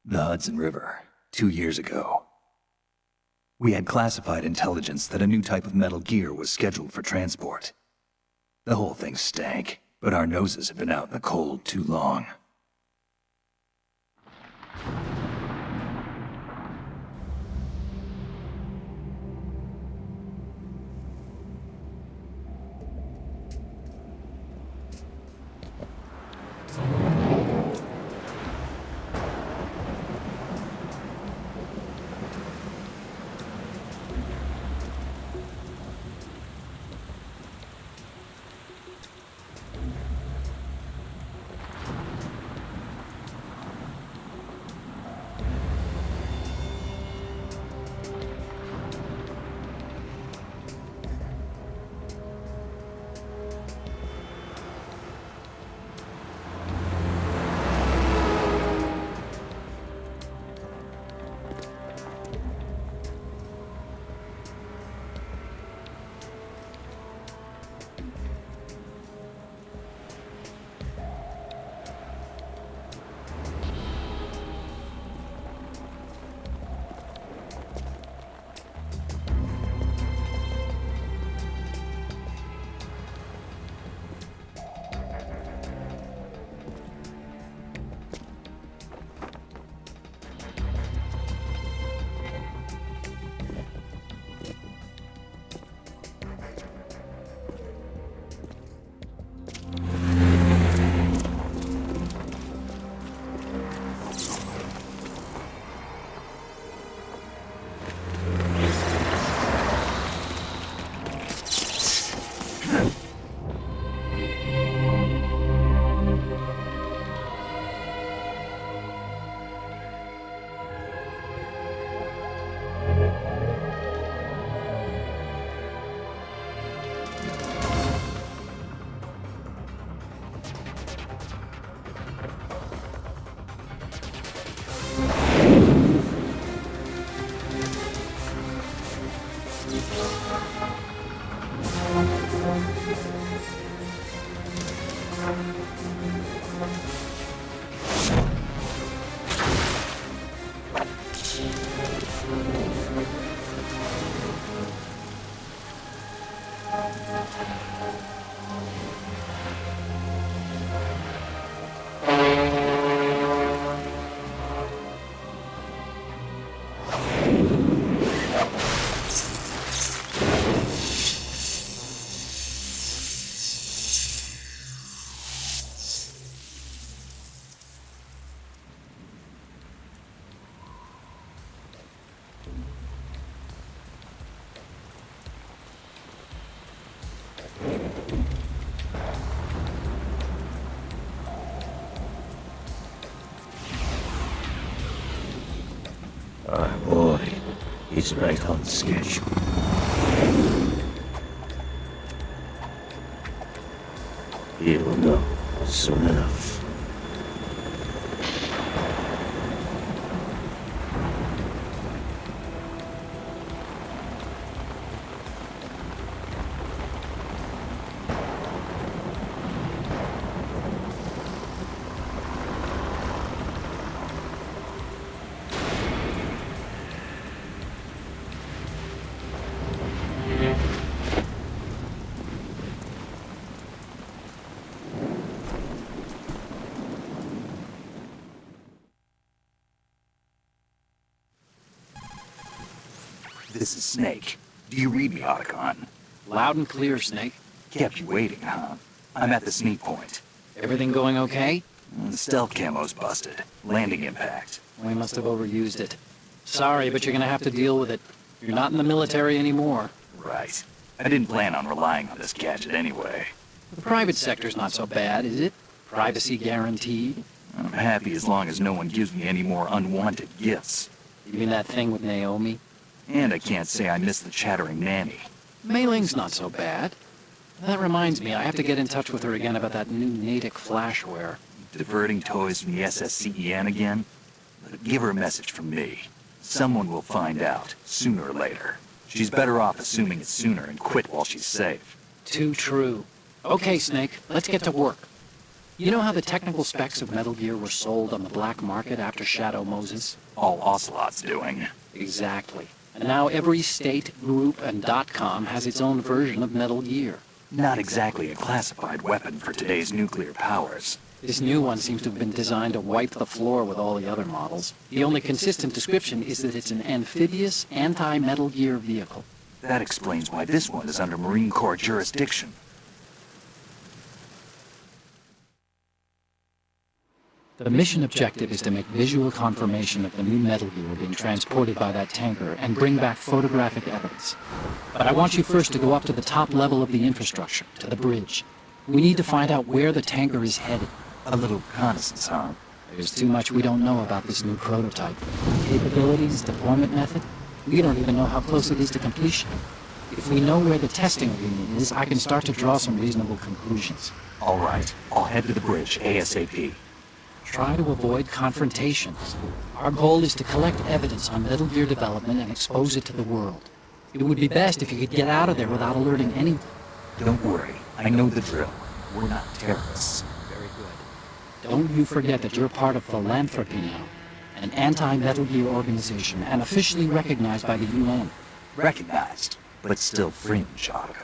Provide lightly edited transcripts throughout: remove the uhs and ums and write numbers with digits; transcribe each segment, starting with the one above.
The Hudson River, 2 years ago. We had classified intelligence that a new type of metal gear was scheduled for transport. The whole thing stank, but our noses had been out in the cold too long. Boy, he's right on schedule. He'll know soon enough. This is Snake. Do you read me, Otacon? Loud and clear, Snake. Kept you waiting, huh? I'm at the sneak point. Everything going okay? The stealth camo's busted. Landing impact. We must have overused it. Sorry, but you're gonna have to deal with it. You're not in the military anymore. Right. I didn't plan on relying on this gadget anyway. The private sector's not so bad, is it? Privacy guaranteed? I'm happy as long as no one gives me any more unwanted gifts. You mean that thing with Naomi? And I can't say I miss the chattering nanny. Mailing's not so bad. That reminds me, I have to get in touch with her again about that new Natick flashware. Diverting toys from the SSCEN again? But give her a message from me. Someone will find out, sooner or later. She's better off assuming it's sooner and quit while she's safe. Too true. Okay, Snake, let's get to work. You know how the technical specs of Metal Gear were sold on the black market after Shadow Moses? All Ocelot's doing. Exactly. And now every state, group, and .com has its own version of Metal Gear. Not exactly a classified weapon for today's nuclear powers. This new one seems to have been designed to wipe the floor with all the other models. The only consistent description is that it's an amphibious, anti-Metal Gear vehicle. That explains why this one is under Marine Corps jurisdiction. The mission objective is to make visual confirmation of the new Metal Gear being transported by that tanker and bring back photographic evidence. But I want you first to go up to the top level of the infrastructure, to the bridge. We need to find out where the tanker is headed. A little reconnaissance, huh? There's too much we don't know about this new prototype. Capabilities, deployment method. We don't even know how close it is to completion. If we know where the testing arena is, I can start to draw some reasonable conclusions. All right, I'll head to the bridge ASAP. Try to avoid confrontations. Our goal is to collect evidence on Metal Gear development and expose it to the world. It would be best if you could get out of there without alerting anyone. Don't worry, I know the drill. We're not terrorists. Very good. Don't you forget that you're part of Philanthropy now, an anti-Metal Gear organization and officially recognized by the UN. Recognized, but still fringe, Otacon.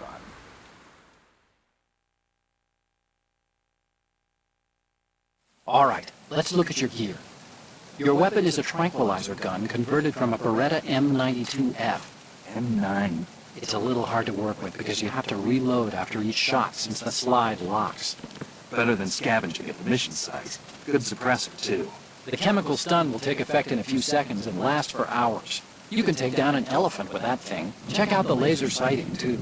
All right, let's look at your gear. Your weapon is a tranquilizer gun converted from a Beretta M92F. M9. It's a little hard to work with because you have to reload after each shot since the slide locks. Better than scavenging at the mission site. Good suppressor, too. The chemical stun will take effect in a few seconds and last for hours. You can take down an elephant with that thing. Check out the laser sighting, too.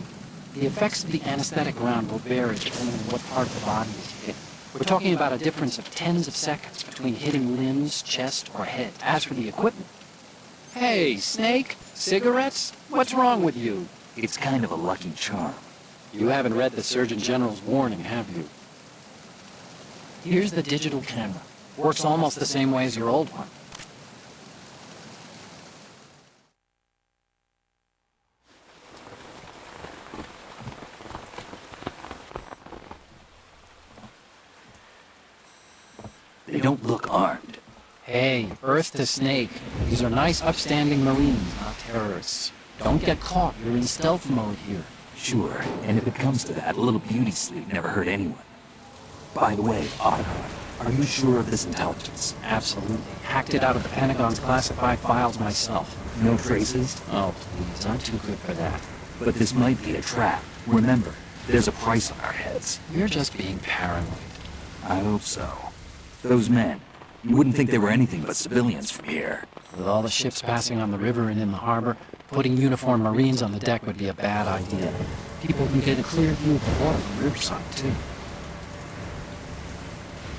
The effects of the anesthetic round will vary depending on what part of the body is hit. We're talking about a difference of tens of seconds between hitting limbs, chest, or head. As for the equipment... Hey, Snake? Cigarettes? What's wrong with you? It's kind of a lucky charm. You haven't read the Surgeon General's warning, have you? Here's the digital camera. Works almost the same way as your old one. They don't look armed. Hey, Earth to Snake. These are nice, upstanding Marines, not terrorists. Don't get caught. You're in stealth mode here. Sure, and if it comes to that, a little beauty sleep never hurt anyone. By the way, Otacon, are you sure of this intelligence? Absolutely. Hacked it out of the Pentagon's classified files myself. No traces? Oh, please. I'm too good for that. But this might be a trap. Remember, there's a price on our heads. You're just being paranoid. I hope so. Those men, you wouldn't think they were anything but civilians from here. With all the ships passing on the river and in the harbor, putting uniformed Marines on the deck would be a bad idea. People can get a clear view of the water from riverside, too.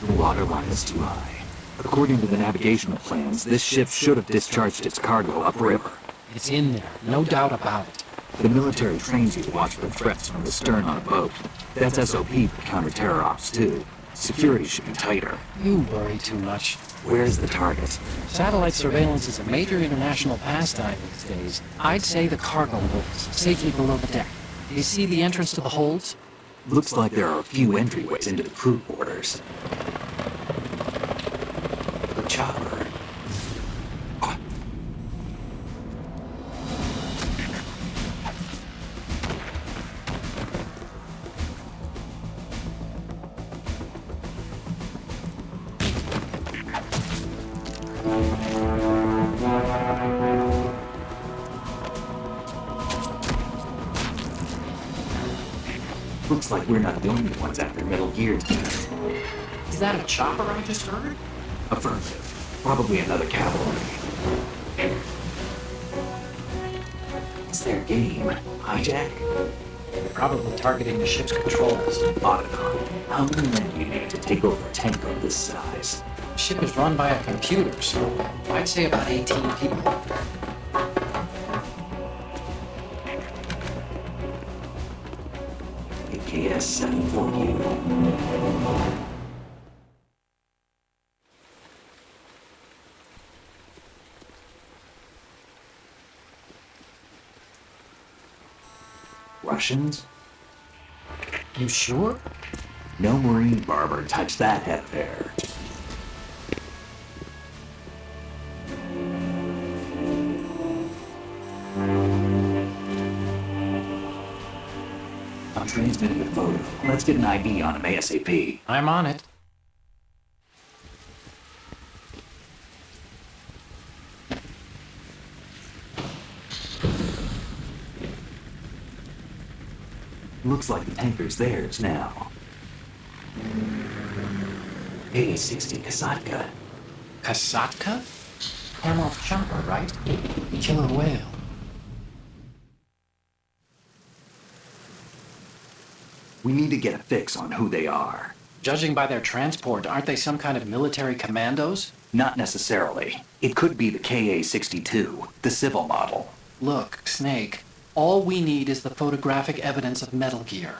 The water line is too high. According to the navigational plans, this ship should have discharged its cargo upriver. It's in there, no doubt about it. The military trains you to watch for threats from the stern on a boat. That's SOP for counter-terror ops, too. Security should be tighter. You worry too much. Where's the target? Satellite surveillance is a major international pastime these days. I'd say the cargo holds, safely below the deck. Do you see the entrance to the holds? Looks like there are a few entryways into the crew quarters. The chopper. Looks like we're not the only ones after Metal Gear tonight. Is that a chopper I just heard? Affirmative. Probably another cavalry. It's their game. Hijack? They're probably targeting the ship's controls. Otacon, how many men do you need to take over a tank of this size? The ship is run by a computer, so I'd say about 18 people. AKS-7 for you. Russians? You sure? No marine barber touched that head of hair. I'm transmitting the photo. Let's get an ID on him ASAP. I'm on it. Looks like the tanker's theirs now. PS60 Kasatka. Kasatka? Hammer's chopper, right? Killer whale. We need to get a fix on who they are. Judging by their transport, aren't they some kind of military commandos? Not necessarily. It could be the KA-62, the civil model. Look, Snake, all we need is the photographic evidence of Metal Gear.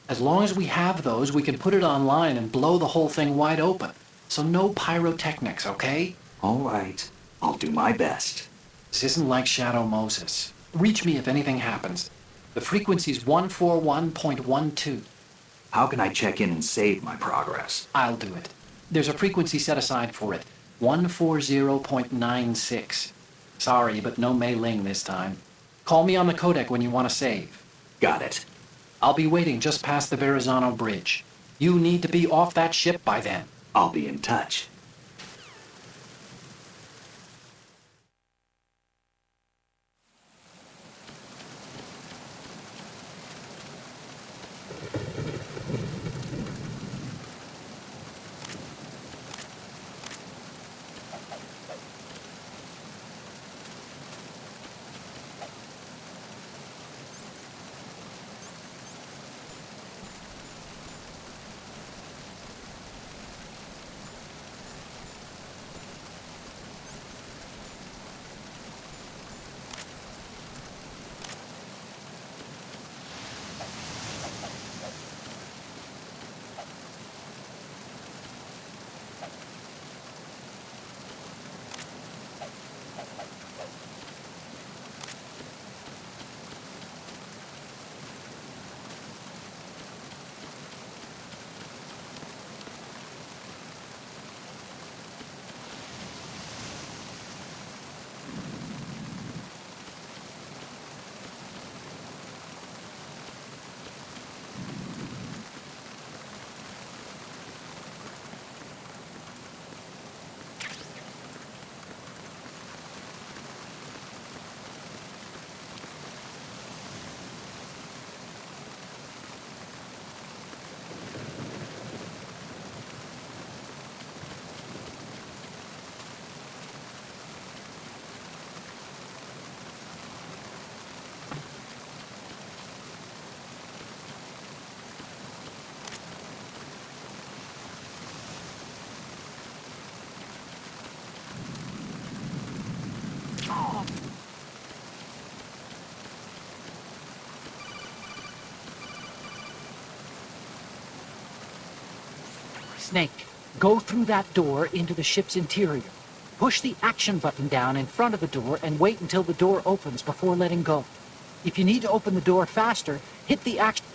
As long as we have those, we can put it online and blow the whole thing wide open. So no pyrotechnics, okay? All right. I'll do my best. This isn't like Shadow Moses. Reach me if anything happens. The frequency's 141.12. How can I check in and save my progress? I'll do it. There's a frequency set aside for it. 140.96. Sorry, but no Mei Ling this time. Call me on the codec when you want to save. Got it. I'll be waiting just past the Verrazano Bridge. You need to be off that ship by then. I'll be in touch. Snake, go through that door into the ship's interior. Push the action button down in front of the door and wait until the door opens before letting go. If you need to open the door faster, hit the action...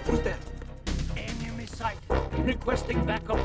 Who's that? Enemy sight. Requesting backup.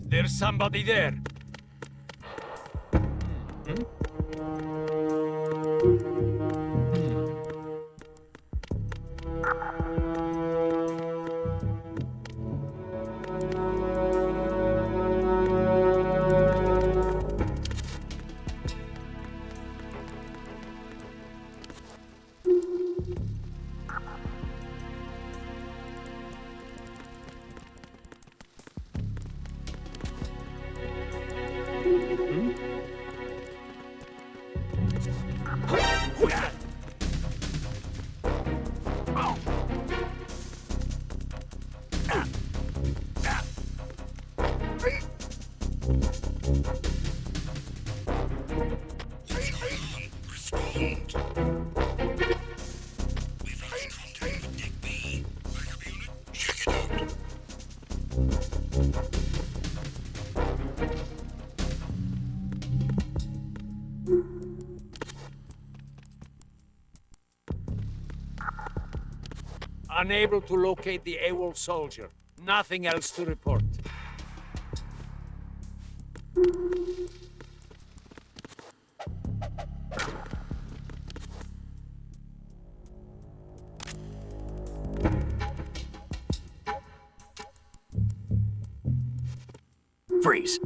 There's somebody there. Unable to locate the AWOL soldier. Nothing else to report. Freeze.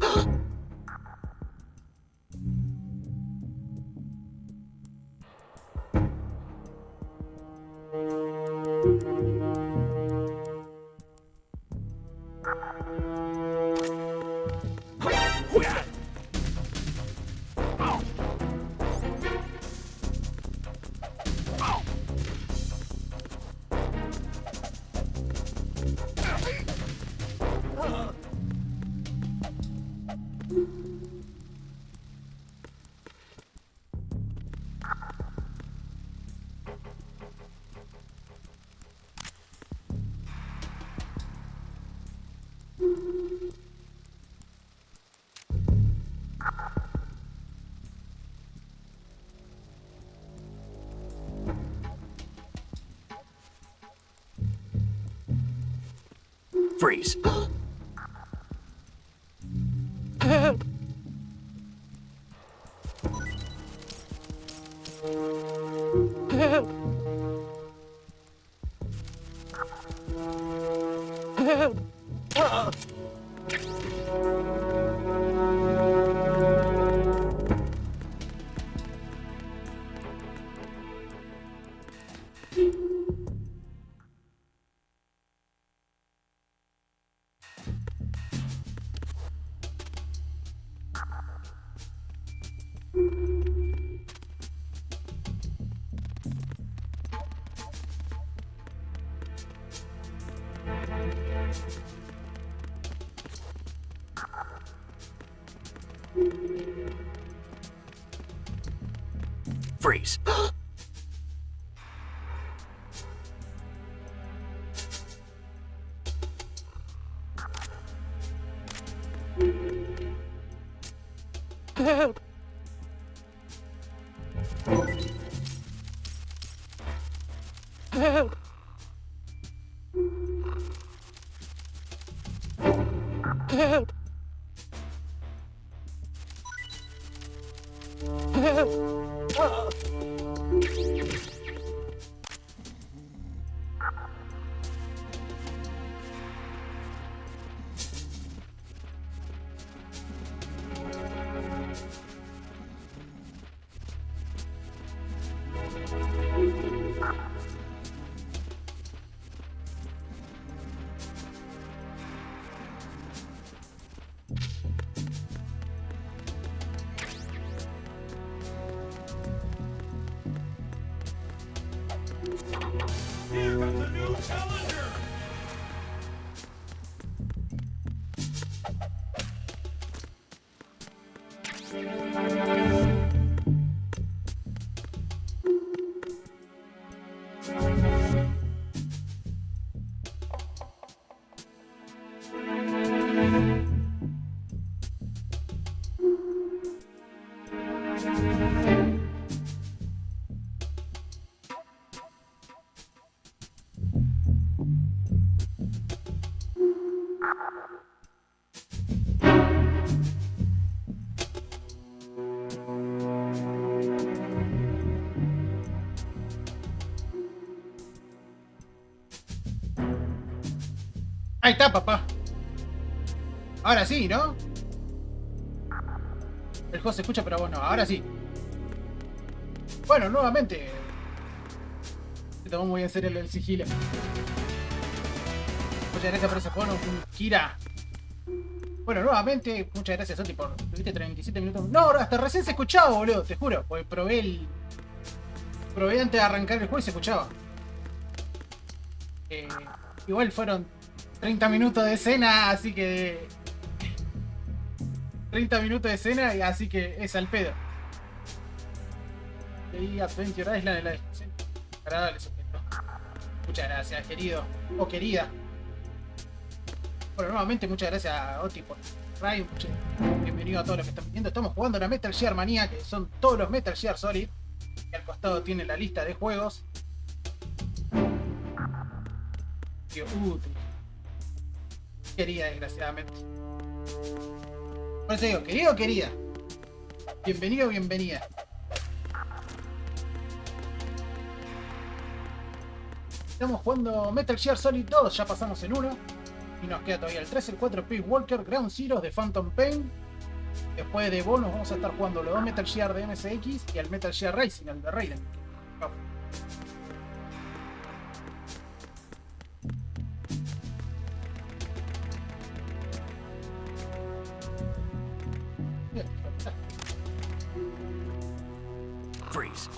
Freeze. Freeze. Help! Help! Help! Help! Ahí está, papá. Ahora sí, ¿no? El juego se escucha, pero bueno, ahora sí. Bueno, nuevamente. Se tomó muy en serio el sigilo. Muchas gracias por ese juego, Kira. Bueno, nuevamente, muchas gracias, Oti, por... Tuviste 37 minutos. No, hasta recién se escuchaba, boludo, te juro. Porque probé antes de arrancar el juego y se escuchaba. Igual fueron 30 minutos de escena, así que... 30 minutos de escena, y así que es al pedo. Leí Adventure Island en la descripción. Agradable sujeto. Muchas gracias, querido. O querida. Bueno, nuevamente muchas gracias a Oti por Prime. Bienvenido a todos los que están viendo. Estamos jugando la Metal Gear Manía, que son todos los Metal Gear Solid. Y al costado tiene la lista de juegos. Querida, desgraciadamente. Por eso digo, querido o querida. Bienvenido o bienvenida. Estamos jugando Metal Gear Solid 2, ya pasamos en 1. Y nos queda todavía el 3, el 4, Peace Walker, Ground Zeroes de Phantom Pain. Después de bonus vamos a estar jugando los dos Metal Gear de MSX y el Metal Gear Rising, el de Raiden. Freeze.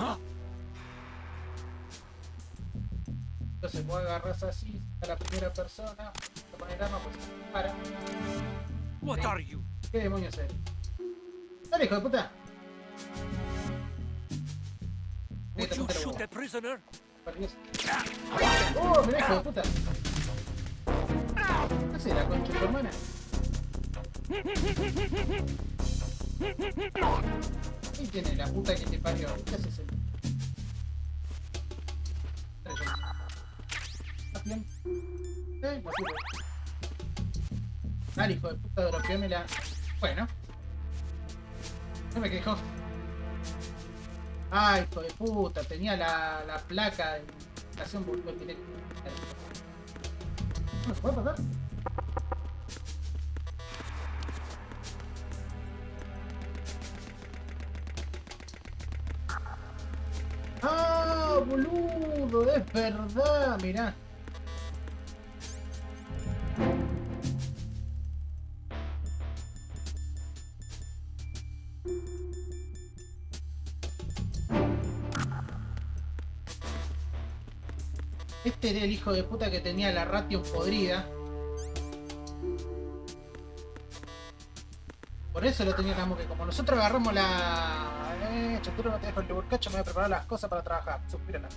Entonces vos agarras así a la primera persona, te pones el arma, pues se dispara. What are you? ¿Qué demonios es? Dale, hijo de puta. Would you shoot a prisoner? ¡Oh, mirá, hijo de puta! ¿Qué hace la concha de tu hermana? Ahí tiene la puta que te parió. ¿Qué haces? ¿Estás bien? No sirve. Dale, hijo de puta, dropeámela. Bueno. No me quejo. Ay, hijo de puta, tenía la placa de estación boludo directo. ¿No se puede pasar? ¡Ah, boludo! Es verdad, mirá. Este era el hijo de puta que tenía la Ration podrida. Por eso lo teníamos que... Como nosotros agarramos la... Chaturo, no te dejo el luburcacho, me voy a preparar las cosas para trabajar. Suspírala.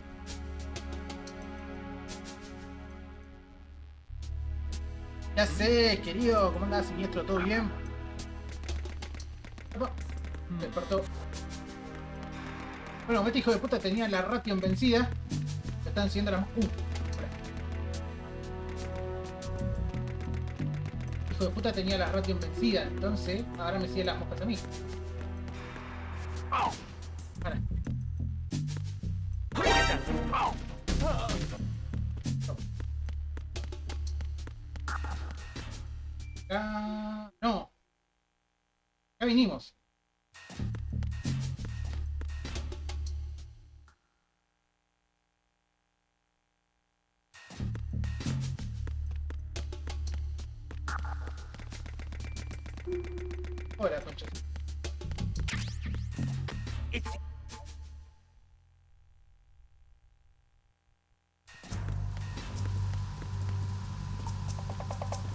Ya sé, querido. ¿Cómo andás, siniestro? ¿Todo bien? Opa, despertó. Bueno, este hijo de puta tenía la Ration vencida. Me están siguiendo las... Hijo de puta tenía la Ration vencida. Entonces, ahora me siguen las moscas a mí. Para. Acá... No. Acá vinimos. Hola, concha.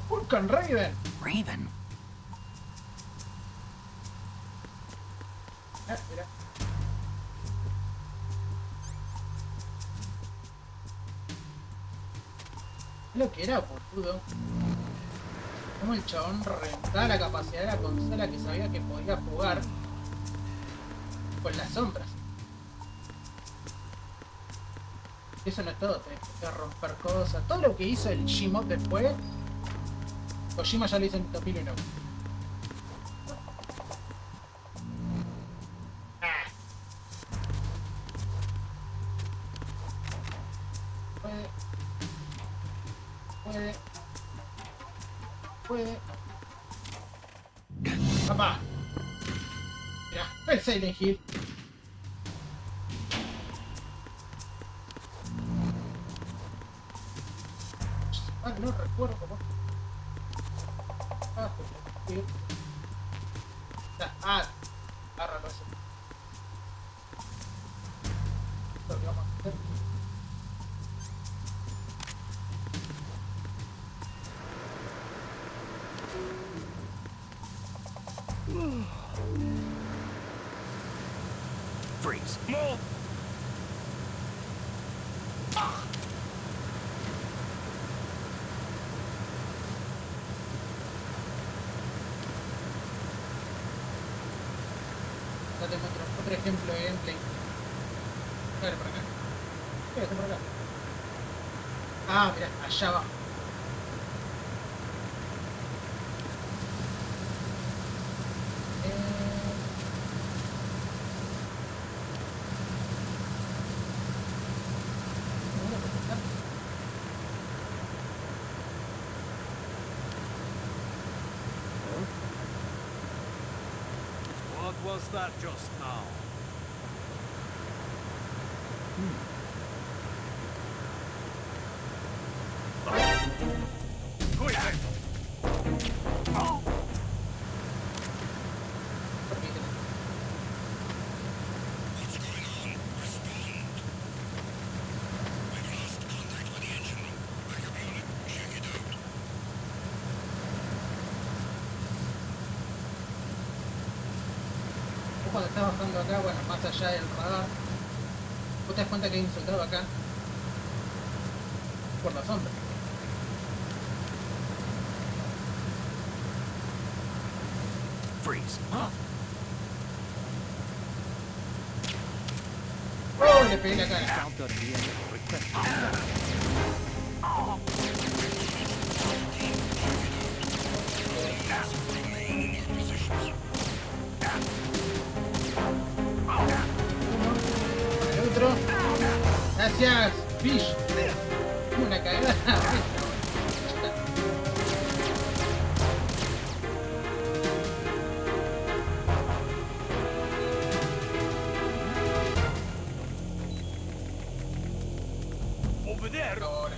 Vulcan Raven. Raven. Ah, mira. Es lo que era, boludo. Como el chabón reventaba la capacidad de la consola que sabía que podía jugar con las sombras. Eso no es todo, tenés que romper cosas. Todo lo que hizo el Gmod después, Kojima ya lo hizo en 2001. Puede. puede. ¡Papá! Mira, el Silent Hill. Ah, no recuerdo cómo. Ah, sí. Agárralo eso. Lo que vamos a hacer. Freeze. Move! Ya tengo otro ejemplo de gameplay. Dale por acá. ¿Qué está por acá? Ah, mira, allá abajo. What was that just now? Juega! Vos cuando estás bajando acá, bueno, más allá del radar, vos te das cuenta que hay un soldado acá. Por la sombra. Freeze. ¡Oh! Le pegué la cara. El otro. Gracias, Fish. Una cagada. Over there! Ahora.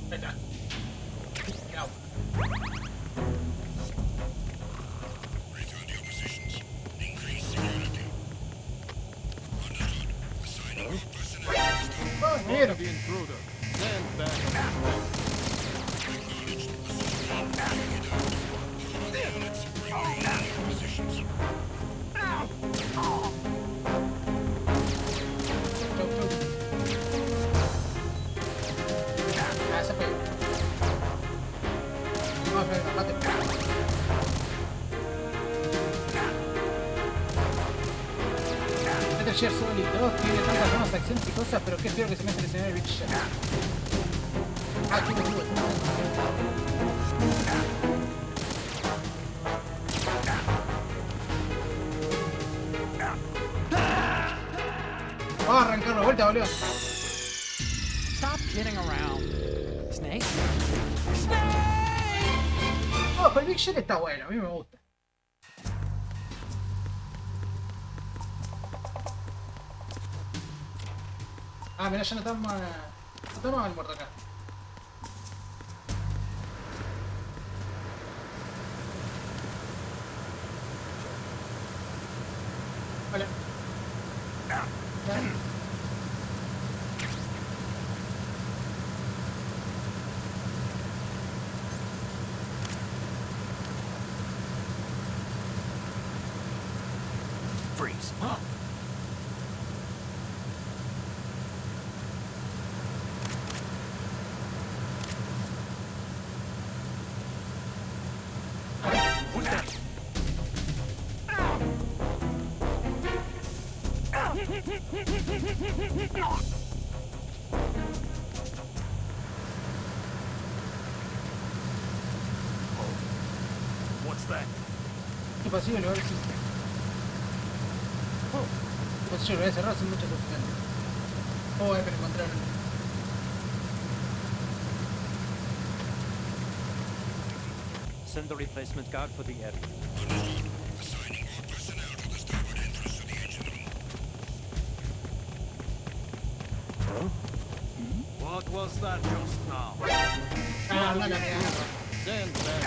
Ahí está. Chao. ¡Oh, negro! The intruder. Stand back. Ah, se fue. Vamos a ver, bate. Metal Gear Solid 2 tiene tantas nuevas acciones y cosas, pero qué feo que se me hace seleccionar el bicho ya. Ah, aquí me tuve. Vamos a arrancar la vuelta, boludo. Stop kidding around. Snake? Ojo, el Big Shell está bueno, a mí me gusta. Ah, mira, ya no estamos al muerto acá. Hola. Freeze. What's that? Imposible, a ver si. Oh. Pues yo lo voy a cerrar sin mucho sufrimiento. Oh, pero encontraron. Send the replacement guard for the area. What was that just now? Ah, mala mierda. Send that.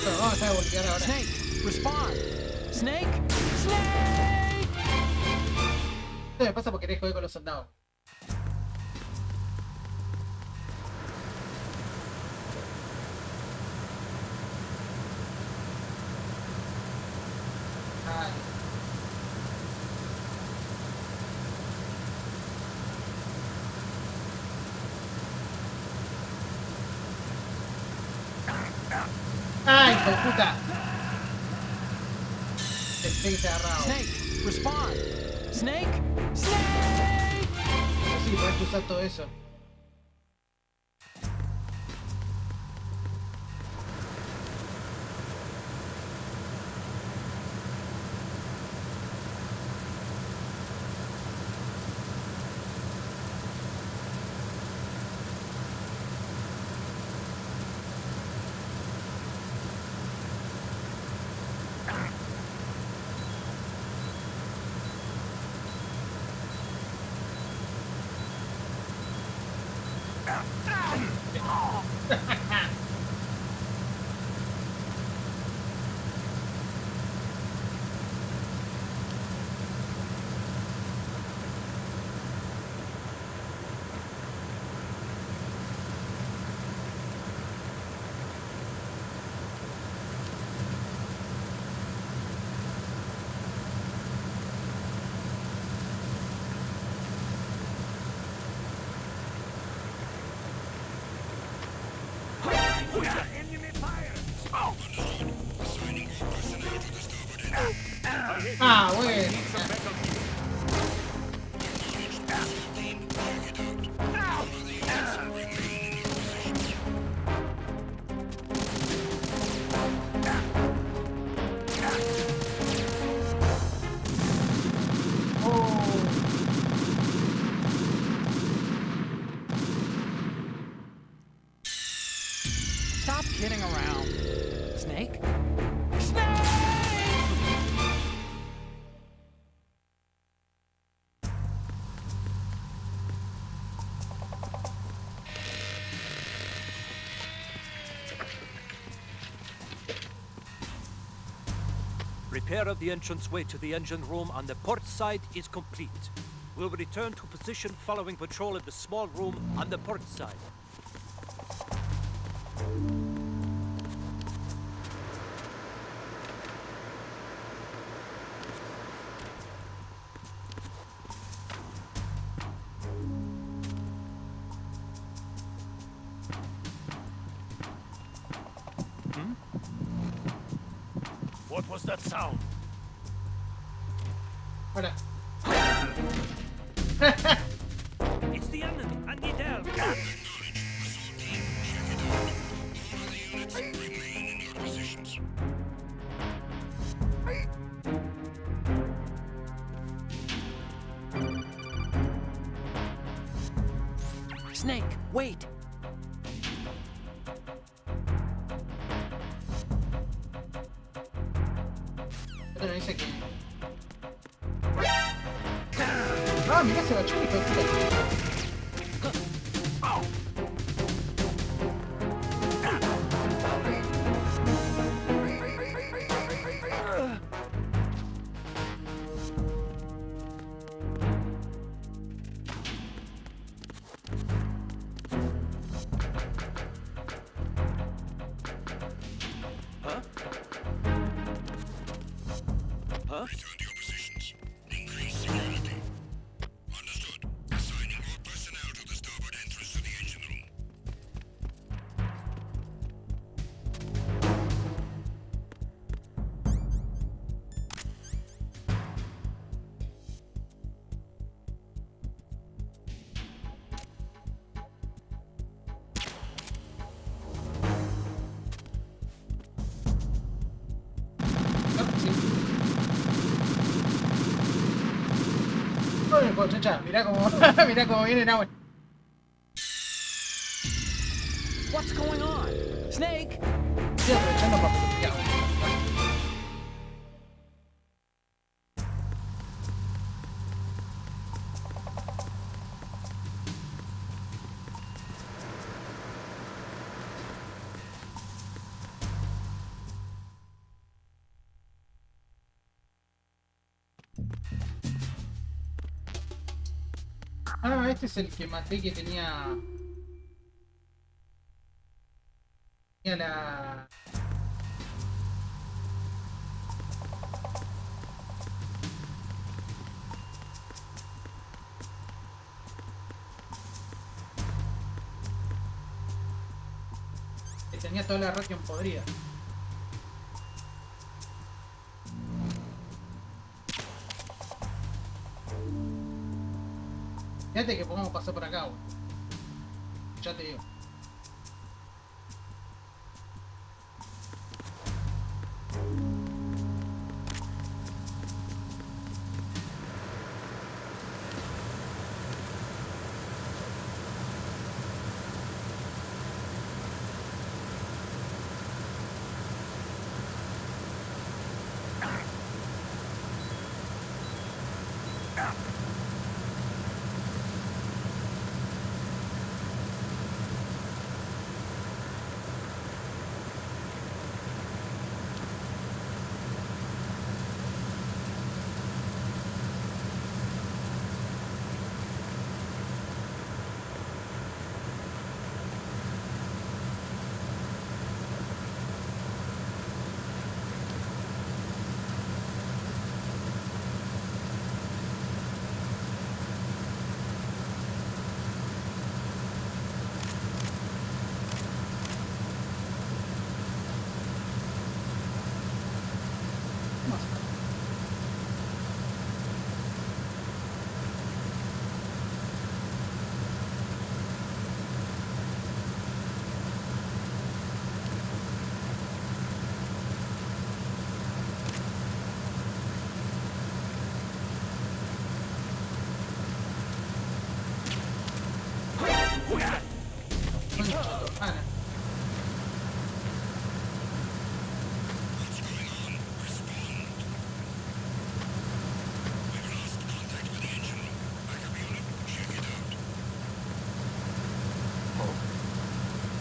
Pero vamos a voltear ahora. Snake, respond. Snake? Snake! Esto me pasa porque querés joder con los soldados. Ay. ¡Ay, hijo de puta! Pensé que se agarraba. Snake, respond. Snake? Snake! No sé si podés usar todo eso. Ah, bueno. Stop kidding around. Snake? Snake! Repair of the entranceway to the engine room on the port side is complete. We'll return to position following patrol of the small room on the port side. What was that sound? Ahora. It's the enemy. I need help. Snake, wait. Bueno, dice que... Ah, mirá, se bachó, hijo de puta. acercó, Chancha. Mirá cómo, mirá cómo viene Nahuel. What's going on? Snake! Estoy aprovechando para pelotear. Ah, este es el que maté que tenía... Tenía la... Que tenía toda la ration podrida. Fíjate que podemos pasar por acá, güey. Ya te digo.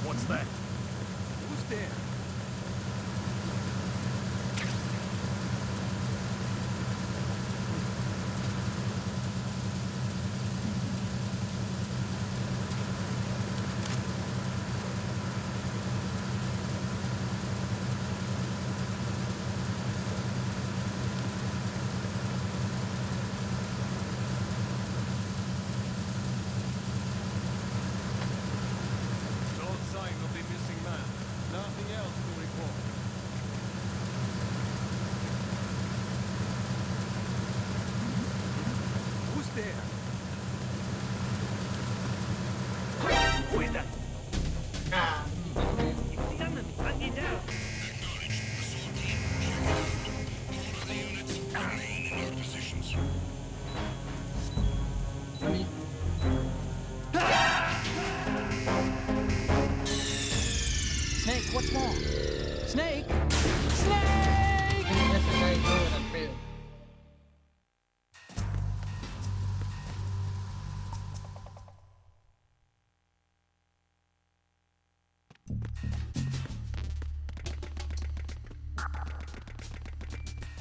What's that? Who's there? No sign of the missing man. Nothing else to report. Who's there? Cuida! Ah, It's the enemy! Bring it down! Nani. Snake, what's wrong? Snake! Snake! Ya se cae todo en el pedo.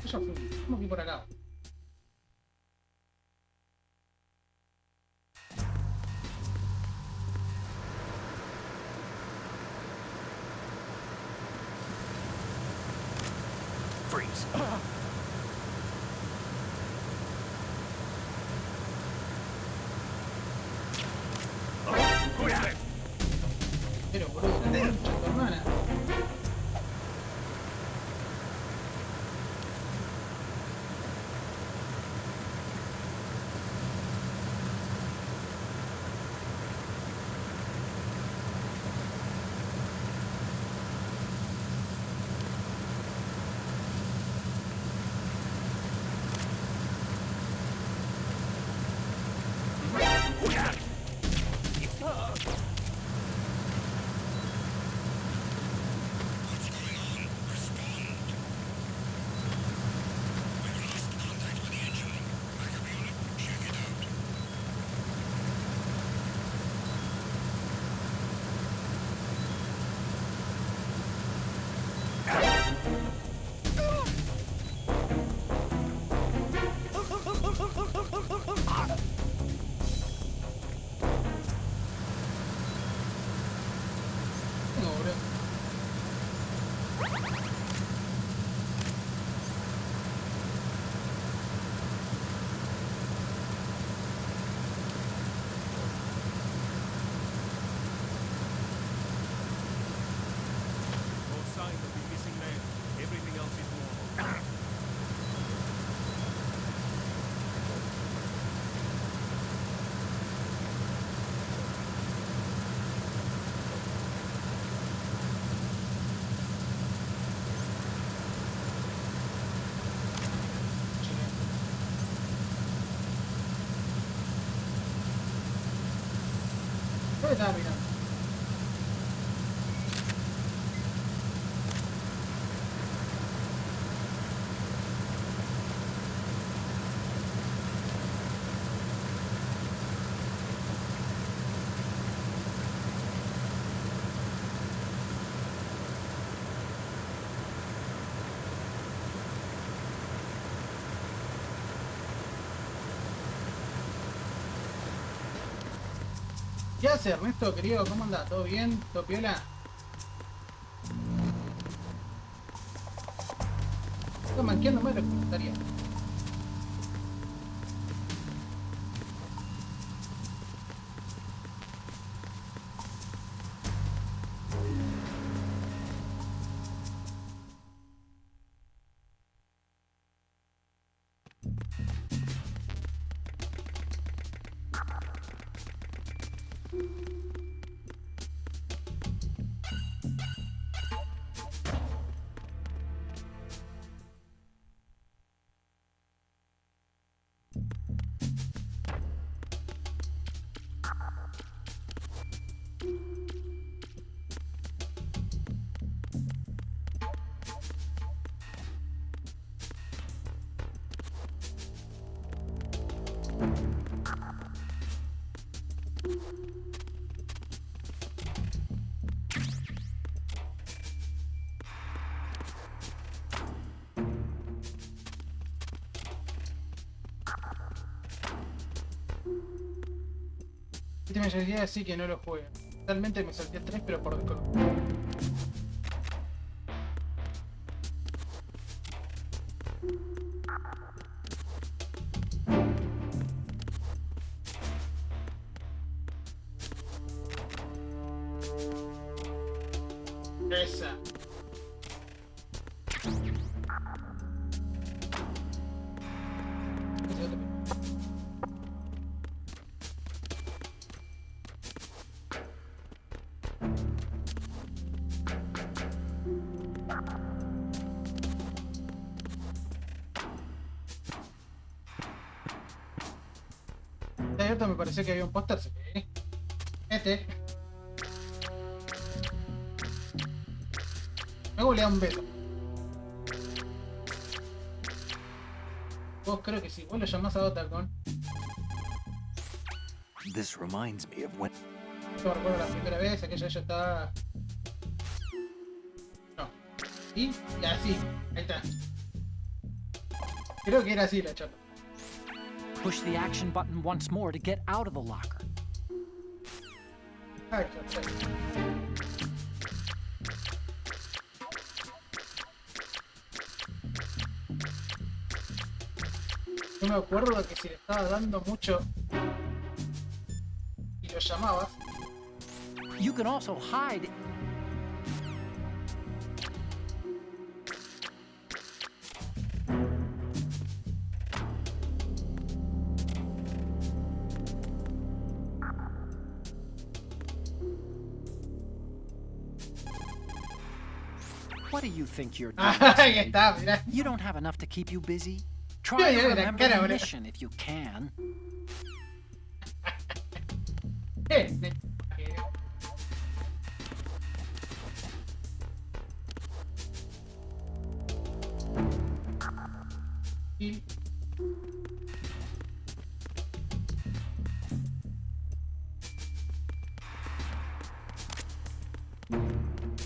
Ya fui. Vamos a ir por acá. Freeze! Cuida! Pero boludo, la concha de tu hermana. sign of the missing man. Everything else is normal. ¿Dónde estaba mirando? ¿Qué hace Ernesto, querido? ¿Cómo anda? ¿Todo bien? ¿Todo piola? Estoy manqueándome los comentarios. Este me decía así que no lo juegue. Totalmente me salté el 3 pero por desconocimiento. Esa. Está abierto, me pareció que había un póster. ¿Sí? Este. Luego le da un beso. Vos creo que sí. Vos lo llamás a Otacon. This reminds me of when... Yo recuerdo la primera vez, aquella yo estaba... No. ¿Y? Ya, sí. Ahí está. Creo que era así la charla. Push the action button once more to get out of the locker. Ay, ya está. Yo me acuerdo que si le estaba dando mucho y lo llamabas, You can also hide. What do you think you're doing? ahí Steve? está, mirá. You don't have enough to keep you busy? Try Yeah, to yeah, la remember cara, the boludo. mission if you can. Eh. Y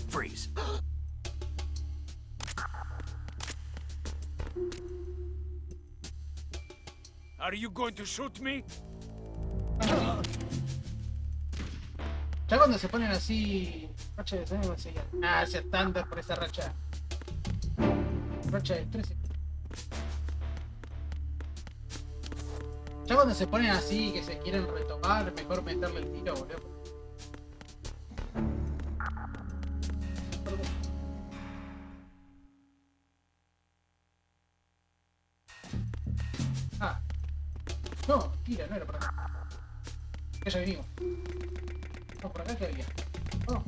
Freeze. Are you going to shoot me? ya cuando se ponen así, racha de sangre, se hacia tanto por esa racha. Racha de 13. Ya cuando se ponen así, que se quieren retomar, mejor meterle el tiro, boludo. no era por acá. Que ya vinimos. No, por acá que había. Oh.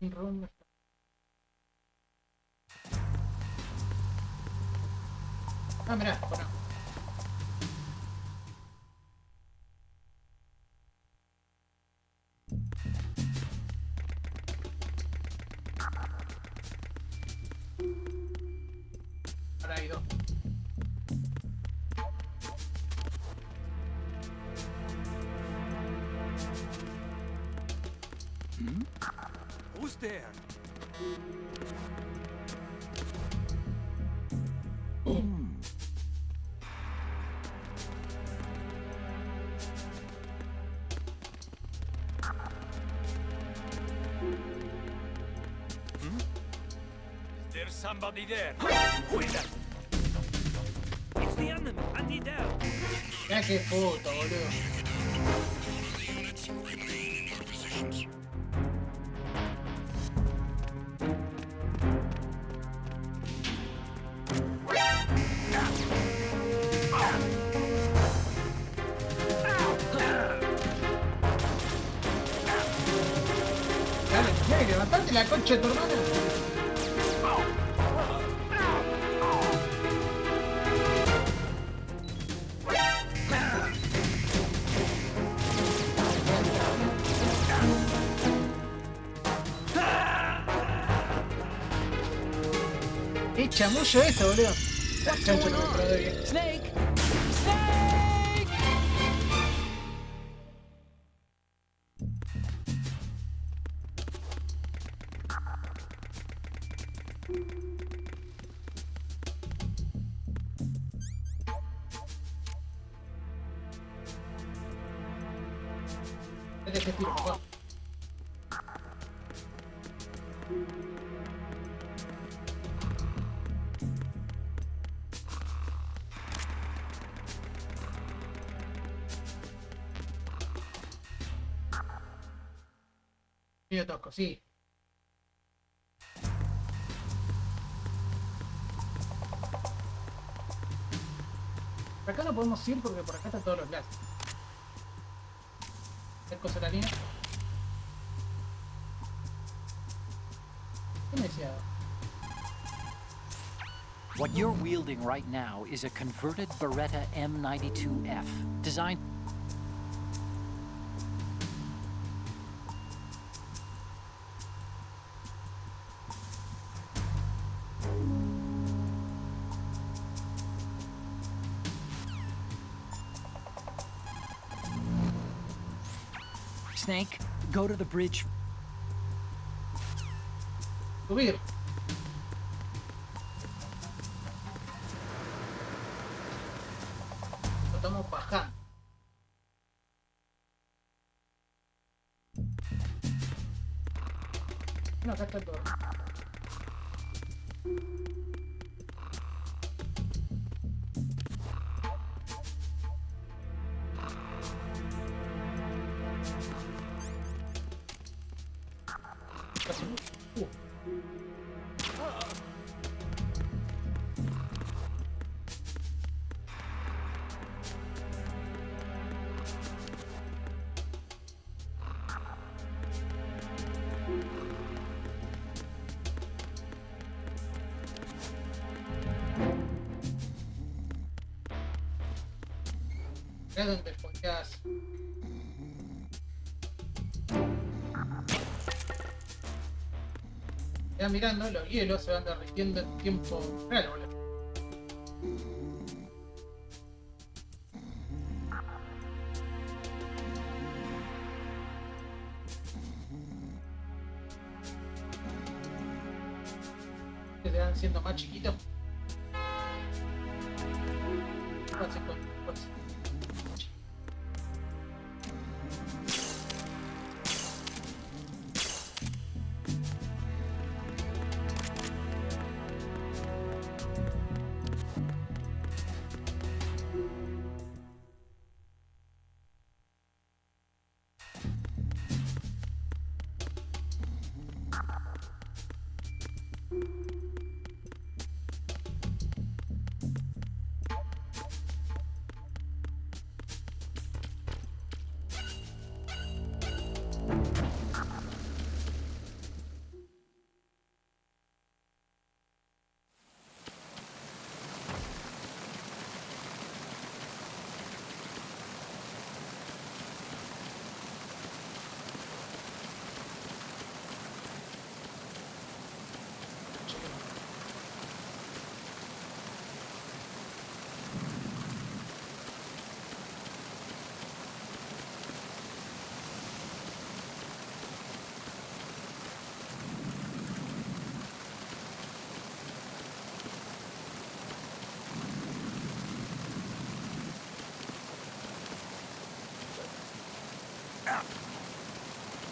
Un room. Ah, mirá, bueno. Ahora hay dos. Who's there? Is there somebody there? Who is that? It's the enemy. I need help. Mirá qué puto, boludo. Dale, levantarte la concha de tu hermana. ¡Qué chamullo eso, boludo! Chancha no me acuerdo de qué. Snake! Snake! Dale ese tiro, papá. Medio tosco, sí. Por acá no podemos ir porque por acá están todos los glases. ¿Qué cosa la línea? ¿Qué me decía? What you're wielding right now is a converted Beretta M92F, designed... Snake, go to the bridge. Subir. Lo estamos bajando. No, acá está todo. Es donde podías. Ya mirando, los hielos se van derritiendo en tiempo real, boludo. Que se van siendo más chiquitos. Así con fuerza.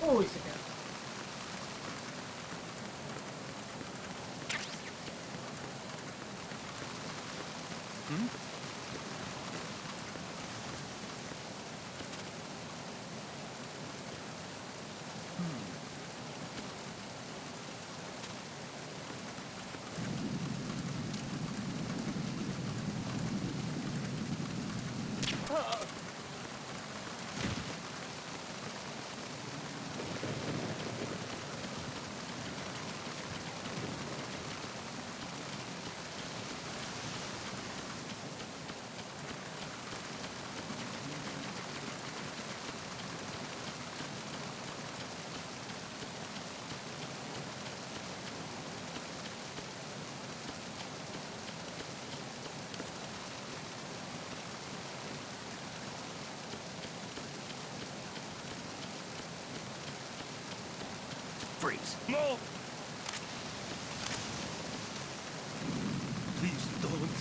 Uy, se quedó. Freeze. No! Please don't.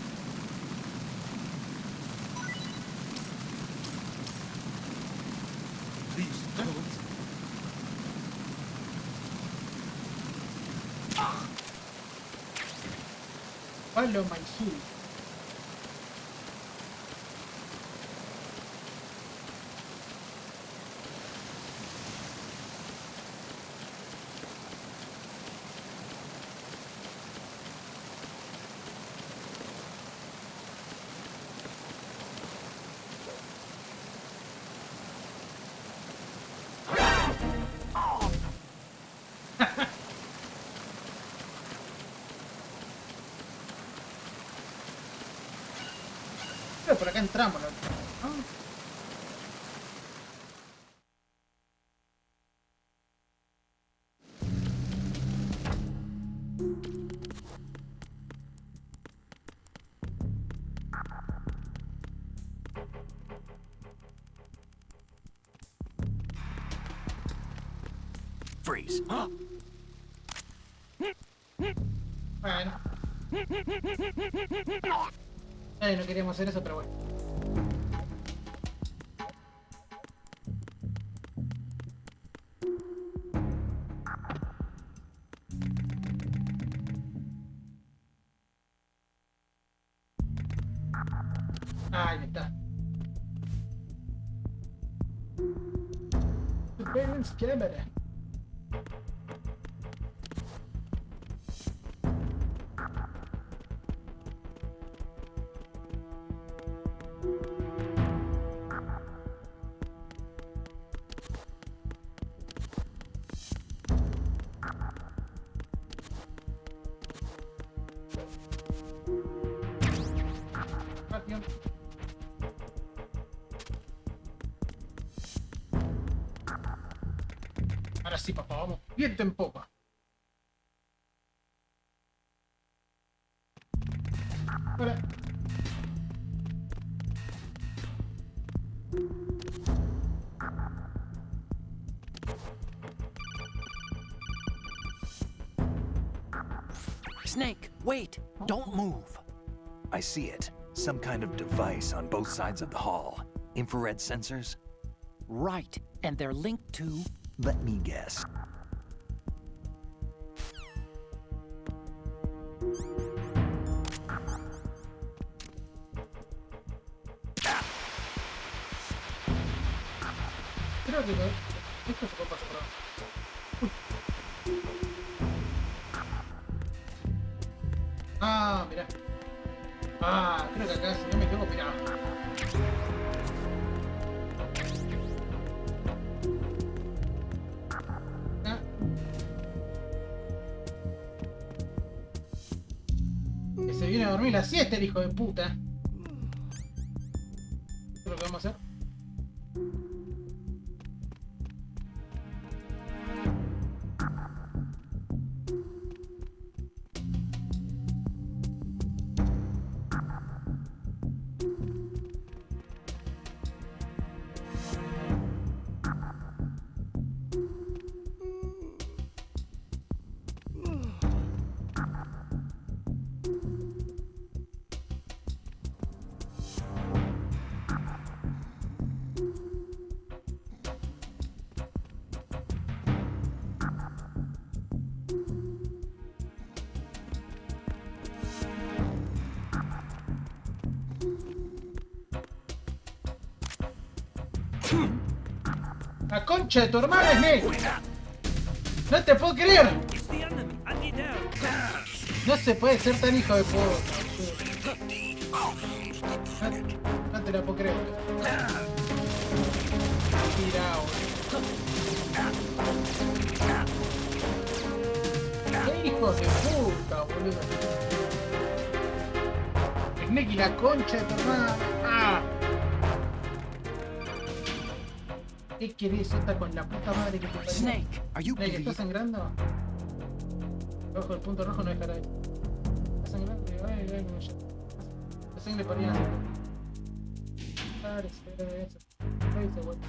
Please don't. Palo Maizú. Pero por acá entramos, ¿no? Freeze. Bueno. No queríamos hacer eso, pero bueno. Ahí está. Surveillance camera. Rápido. Ahora sí, papá, vamos. Viento en popa. Ahora. Snake, wait! Don't move! I see it. Some kind of device on both sides of the hall. Infrared sensors? Right, and they're linked to... Let me guess. Creo que no. Esto se puede pasar por ahora. Ah, mirá. Ah, creo que acá, si no me equivoco, mirá. Ah. Que se viene a dormir la siesta, el hijo de puta. ¿Qué es lo que vamos a hacer? La concha de tu hermana, Snake. No te puedo creer. It's the enemy. I need help. No se puede ser tan hijo de puta. No te la puedo creer. Tirado. ¡Qué hijo de puta, boludo! Snake y la concha de tu hermana. ¡Ah! ¿Qué querés? Está con la puta madre que te parió. Snake, are you Snake, ¿estás bleeding? sangrando? Ojo, el punto rojo no dejará ahí. ¿Estás sangrando? Ay, como ya. La sangre ponía así. Claro, se ve eso. Ahí se vuelve.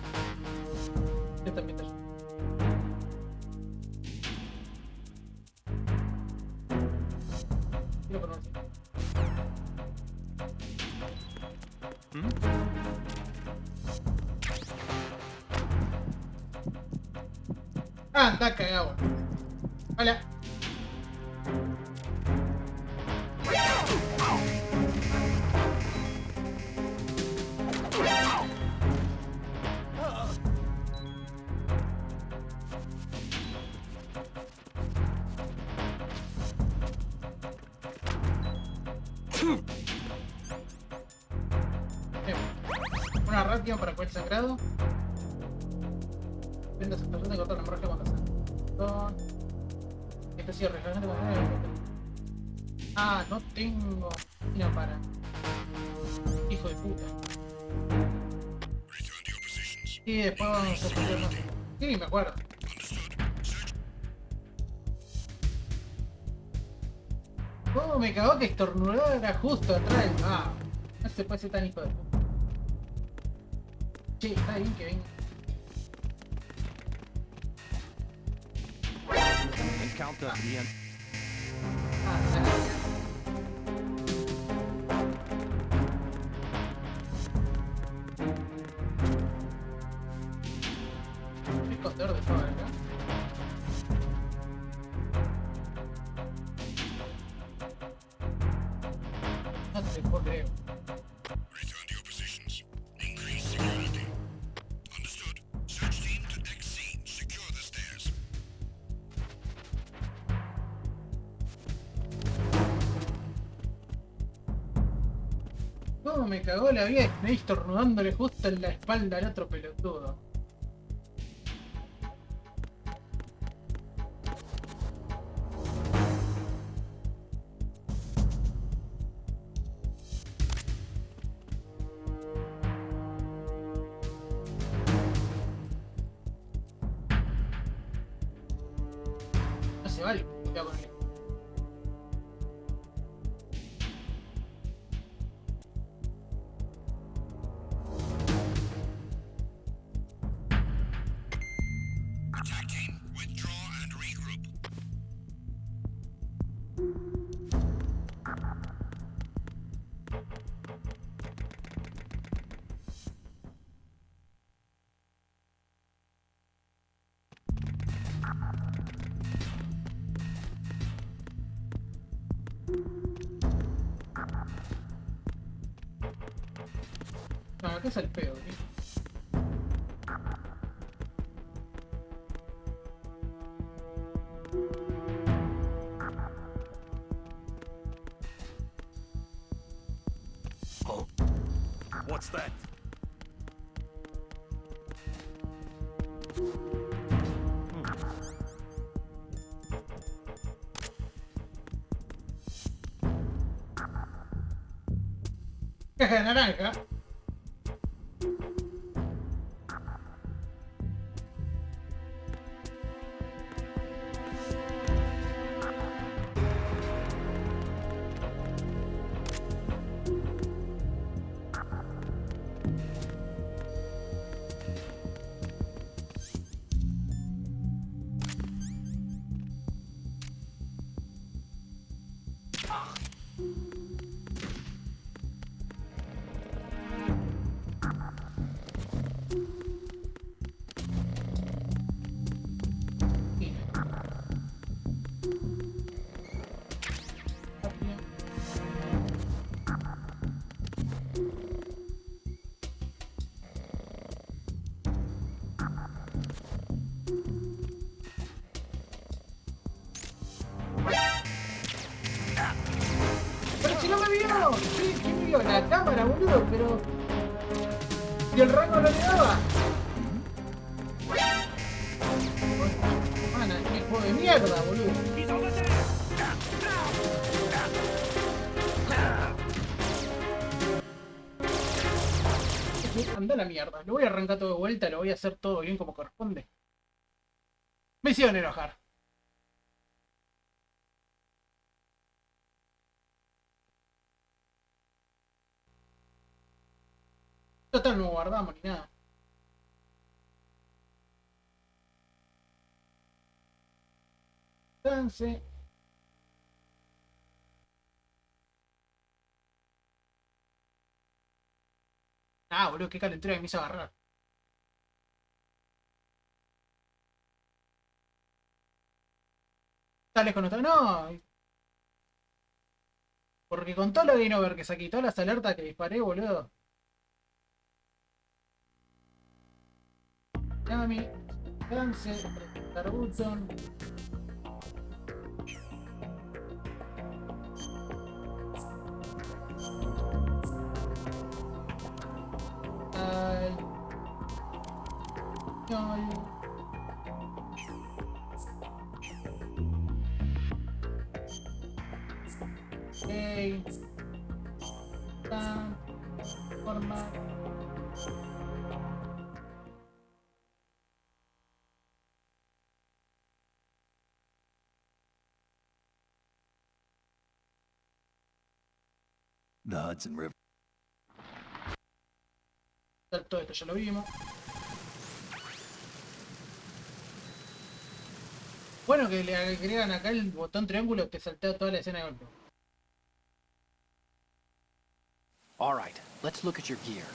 Yo también te ayudo. Quiero poner así. Anda, cagado. Hola. Bien. Una rápida para cual sangrado. Vendas esta persona y cortar la hemorragia cuando sangra. Esto sí, refrigerante con el. Ah, no tengo. Mira, para. Hijo de puta. Sí, después vamos a poner más. Sí, me acuerdo. ¿Cómo me cagó que estornudara justo atrás? Ah, no se puede ser tan hijo de puta. Che, está bien que venga. Encounter the end. Ah, saca. Voy a esconder de favor acá. No te puedo creer. Return to your positions. Increase security. Understood. Search team to next scene. Secure the stairs. ¿Cómo me cagó la vida? Me estornudándole justo en la espalda al otro pelotudo. No se vale. Cuidado con él. Attack team, withdraw and regroup. No, acá es el pedo, ¿sí? Oh. What's that? Caja de naranja. cámara, boludo, pero... ¿Y el rango no le daba? Mana, qué juego de mierda, boludo. Anda a la mierda. Lo voy a arrancar todo de vuelta, lo voy a hacer todo bien como corresponde. Me hicieron enojar. Total, no guardamos ni nada. Entonces... Ah, boludo, qué calentura que me hizo agarrar. ¿Está lejos no está? No. Porque con todo lo de Inover que saqué, todas las alertas que disparé, boludo. Yami, Dance, presentar button. Ay. Ay. Ok. Forma. The Hudson River. Todo esto ya lo vimos. Bueno que le agregan acá el botón triángulo que saltea toda la escena de golpe. All right, let's look at your gear.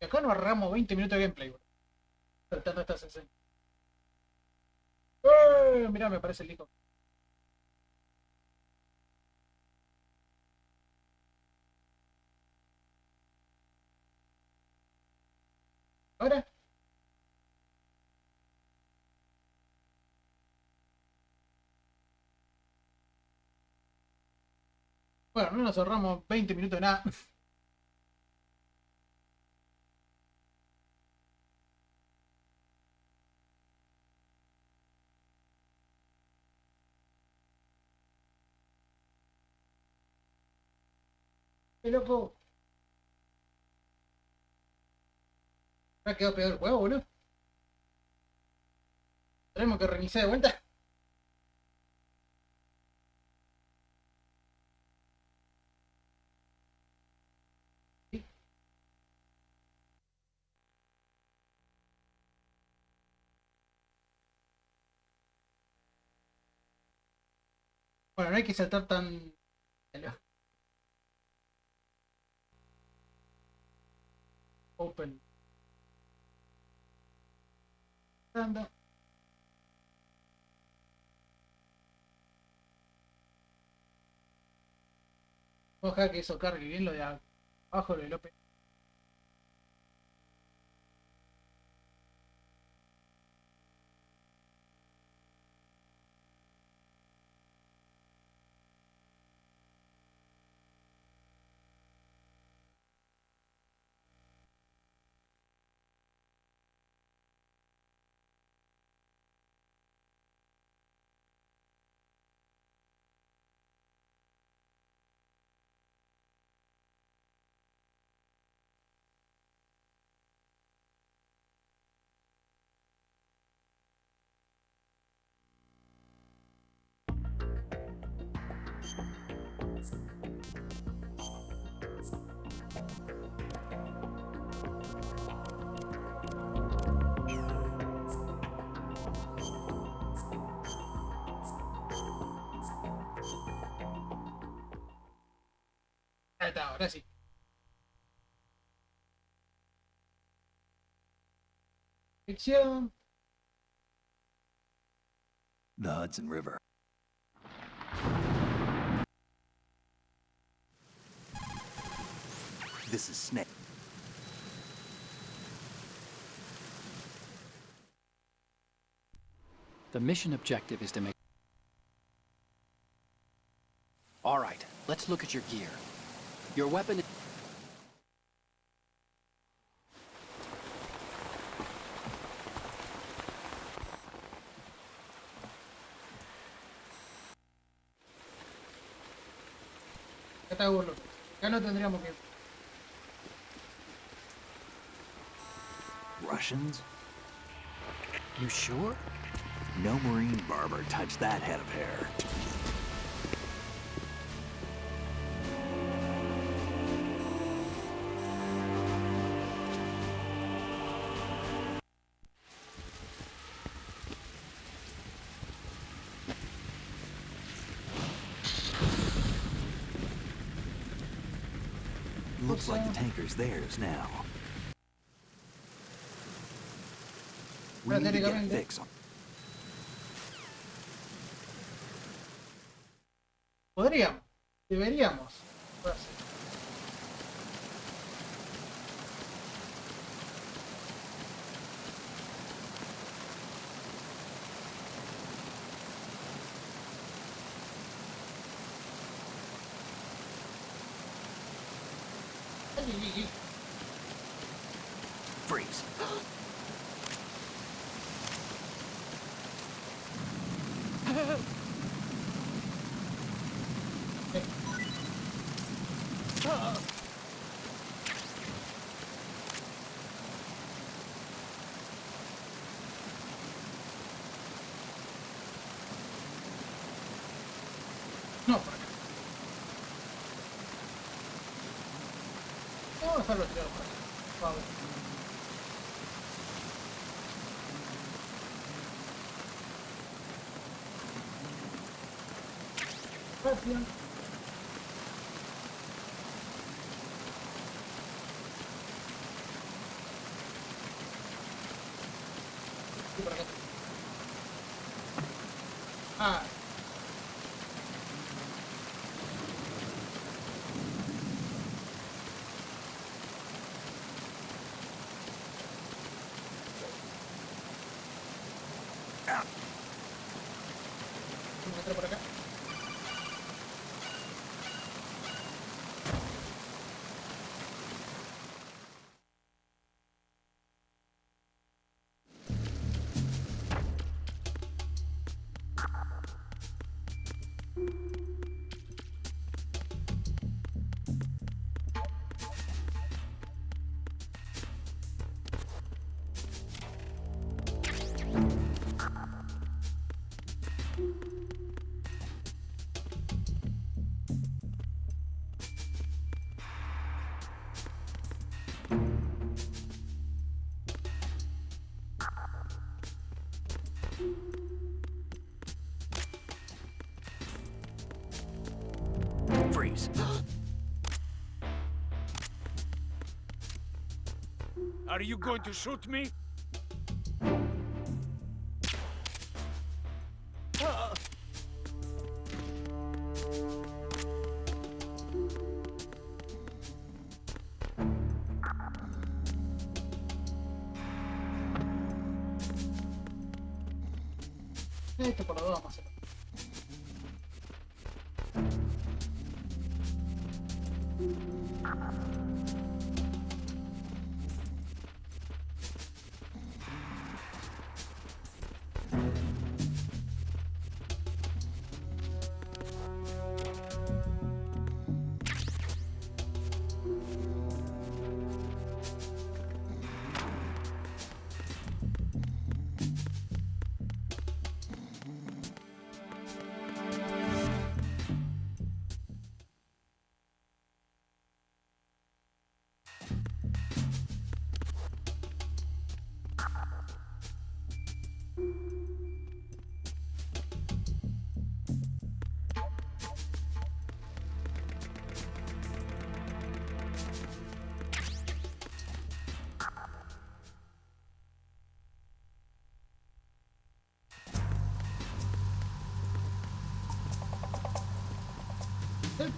Y acá nos ahorramos 20 minutos de gameplay, bro. Saltando estas escenas. Mirá, me parece el disco. Ahora. Bueno, no nos ahorramos 20 minutos de nada. ¡Qué loco! Me ha quedado peor el juego, boludo. Tenemos que reiniciar de vuelta. ¿Sí? Bueno, no hay que saltar tan... Open. Anda. Ojalá que eso cargue bien lo de abajo, lo de López. Ahí está, ahora sí. Ficción. The Hudson River. This is Snake. The mission objective is to make Let's look at your gear. Your weapon... Ya está burlo. Ya lo tendríamos que... Russians? You sure? No Marine barber touched that head of hair. Looks like the tanker's theirs now. We need to get a fix on. Podríamos. Deberíamos. Freeze. No, por acá. Vamos a dejarlo tirado por acá. Vamos. Gracias. Y por acá. Ah. Un metro por acá. Freeze. Are you going to shoot me? Esto por lo dos vamos a hacer.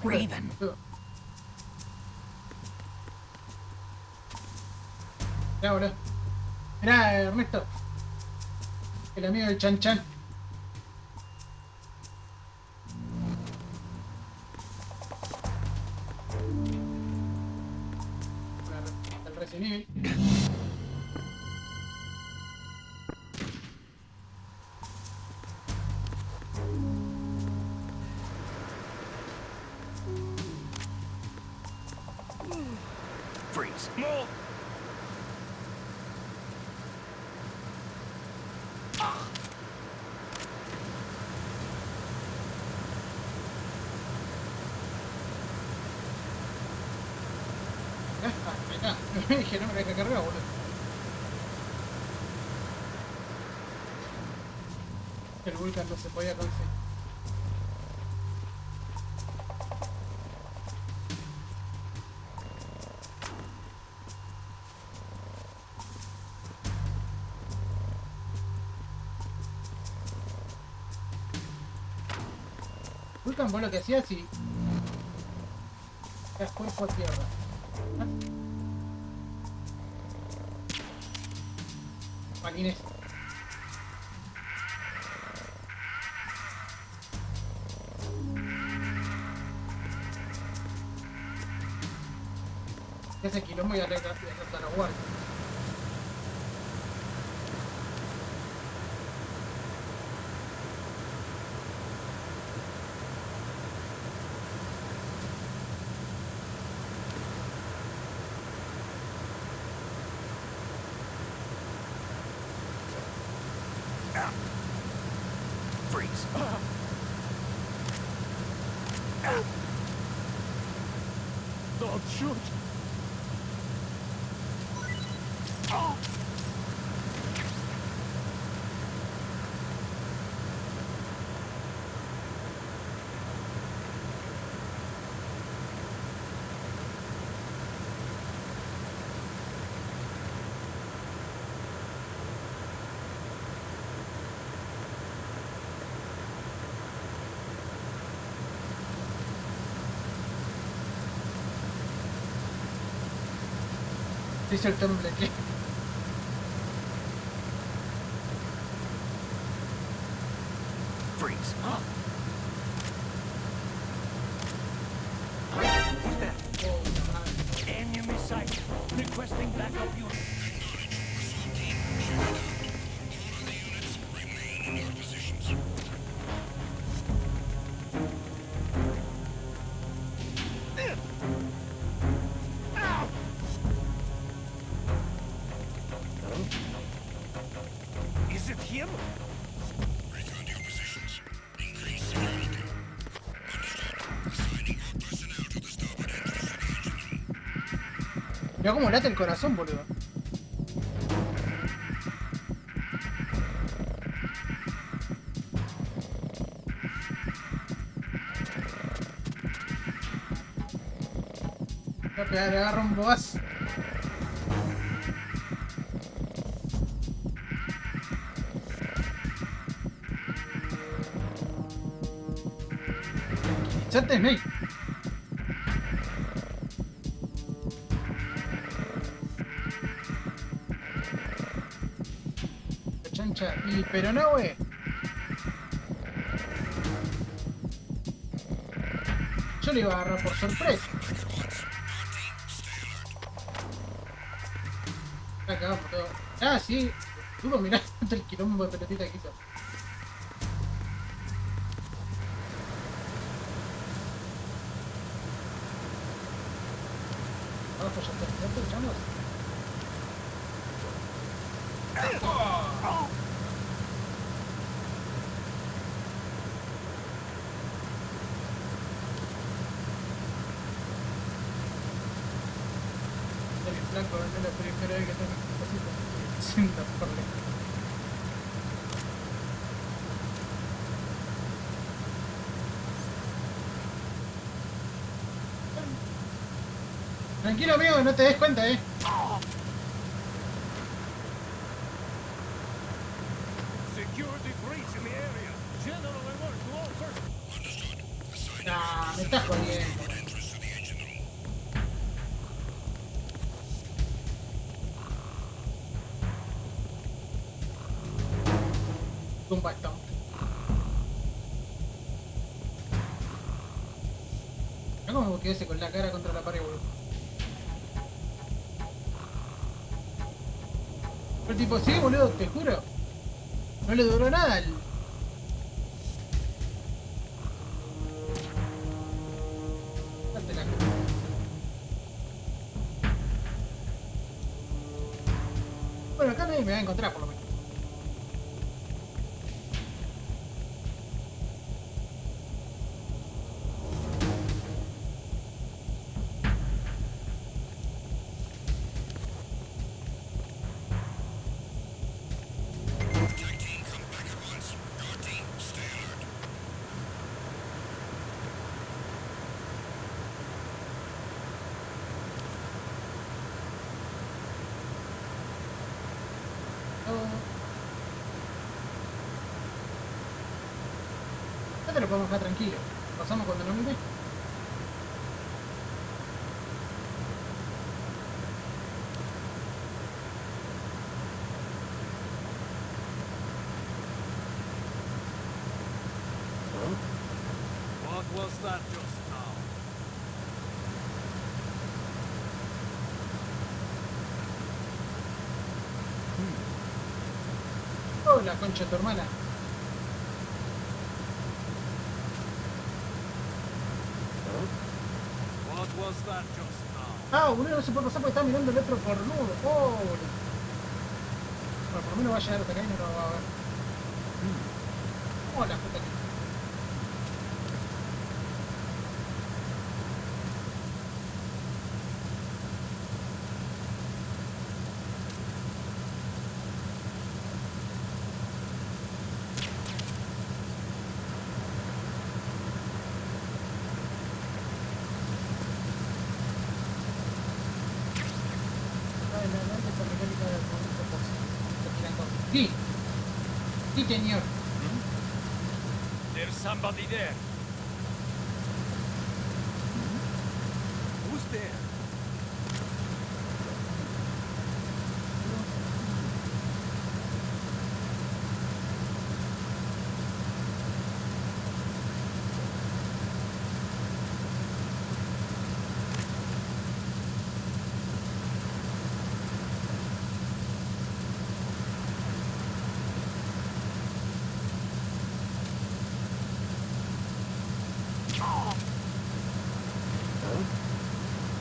Raven. Ya, boludo. Mirá, Ernesto. El amigo de Chancha. Resident Evil. Freeze. More! Ahí está. Me dije, no me la que cargar, boludo. El Vulcan no se podía conseguir. Vulcan, vos lo que hacías si das cuerpo a tierra. Malines. Ese quilombo y arregla la guardia. Freeze. Don't shoot! Se hizo el tembleque. Freeze. Who's there? Enemy sight. Requesting backup unit. Remain in your positions. Is it him? Return to your positions. Increase security. Understood. Assigning our personnel to the starboard entrance to the engine room. Mirá cómo late el corazón, boludo. Voy a pegar, agarra un bogazo. Tranquilízate, Snake. Chancha y pero no, güey. Yo le iba a agarrar por sorpresa. Acá vamos todo. Ah, sí. Tuvo, mirá el quilombo de pelotita que hizo. Vamos, pues ya está. ¿Ya te echamos? El flanco no es la primera vez que tengo un cosito. Siento por lejos. Tranquilo, amigo, no te des cuenta, Secure the breach in the area. General alert to all personnel. Nah, me estás jodiendo. Entrance to the engine room. Un bastón. Mirá cómo quedé con la cara contra la pared, boludo. Pero tipo, sí, boludo, te juro. No le duró nada el... Date la cruz. Bueno, acá nadie me va a encontrar por lo menos. Tag team, come back at once. Guard team, stay alert. Ya te lo podemos dejar tranquilo. Pasamos cuando nos mire. What was that just now? Oh, la concha de tu hermana. What was that just now? Ah, boludo, no se puede pasar porque está mirando el otro cornudo. Oh, boludo. Bueno, por lo menos va a llegar hasta acá y no lo va a ver. Oh, la puta que... Sí, sí, señor. There's somebody there. Who's there?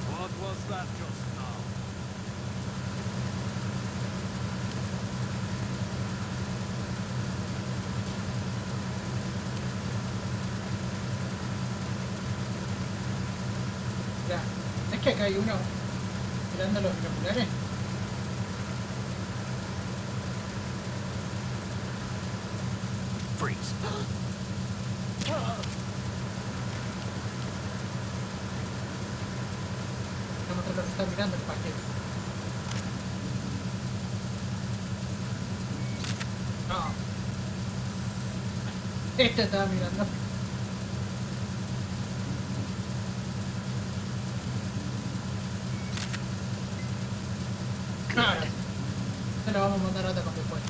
What was that just now? Ya, es que acá hay uno mirando los binoculares. Freeze. Vamos a tratar de estar mirando el paquete. No. Este estaba mirando. Ahora sí. Se lo vamos a mandar ahora con después.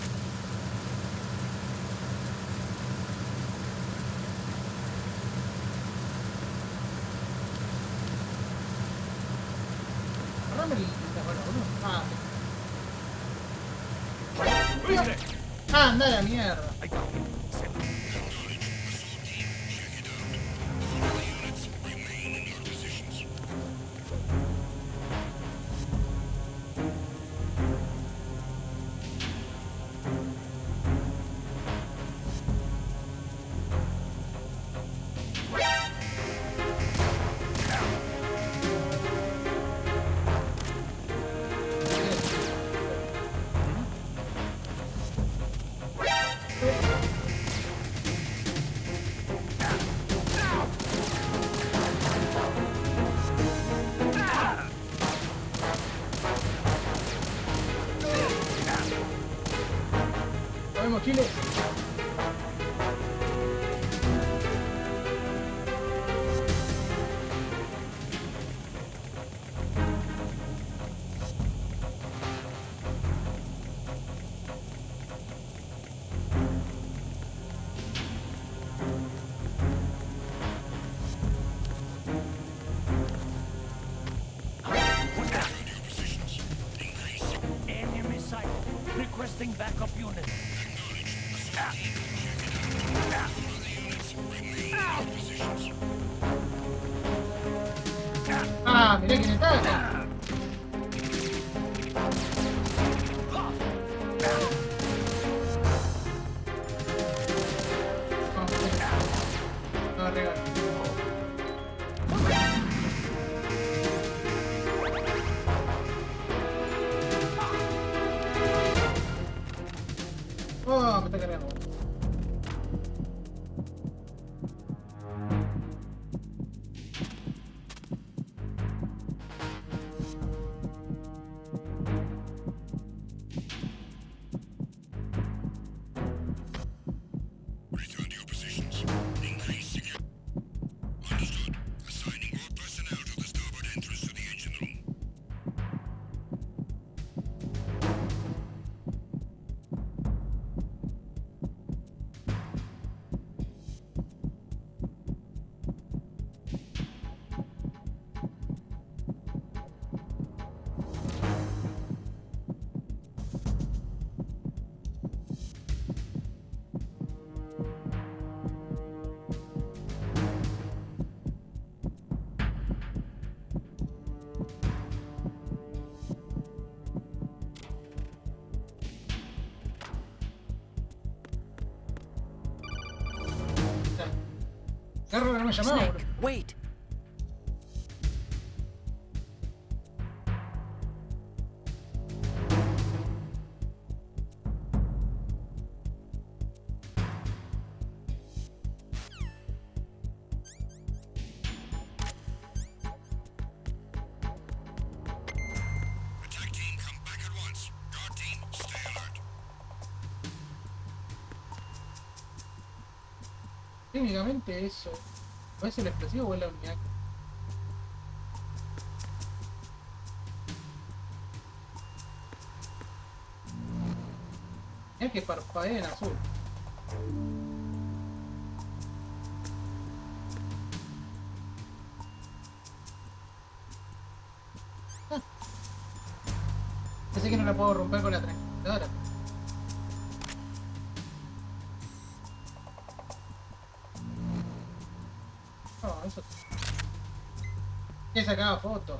Agarrame el bueno, boludo. Ah, sí. Ah, anda a la mierda. Vamos, Chile. Enemy sight. backup unit. Ah, mirá quién está acá. No, arriba. Oh, me está cargando. Return to your positions. Increase security. Understood. Assigning all personnel to the starboard entrance to the engine room. Carro que no me llamaba, Snake, bro. wait! Attack team, come back at once. Guard team, stay alert. Técnicamente eso. ¿O es el explosivo o es la unidad? Mira que parpadea en azul. Ah. Pensé que no la puedo romper con la tranquilizadora. No, eso. ¿Qué sacaba foto?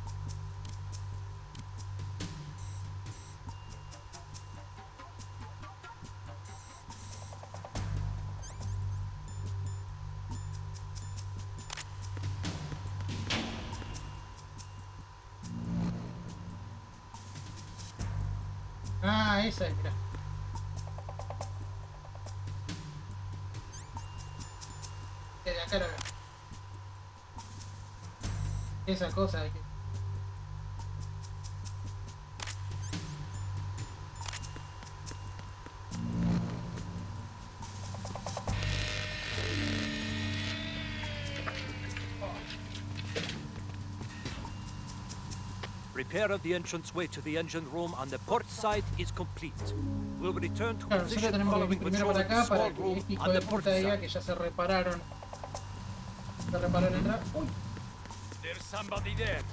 Ah, esa es, mirá. De acá la veo. Esa cosa de que... Repair of the entranceway to the engine room on the port side is complete. We'll return to Claro, nosotros position tenemos que ir following primero patrol por of the acá small para que room este hijo on de the port puta diga side. que ya se repararon. Se reparó el entrada. Uy, There's somebody there.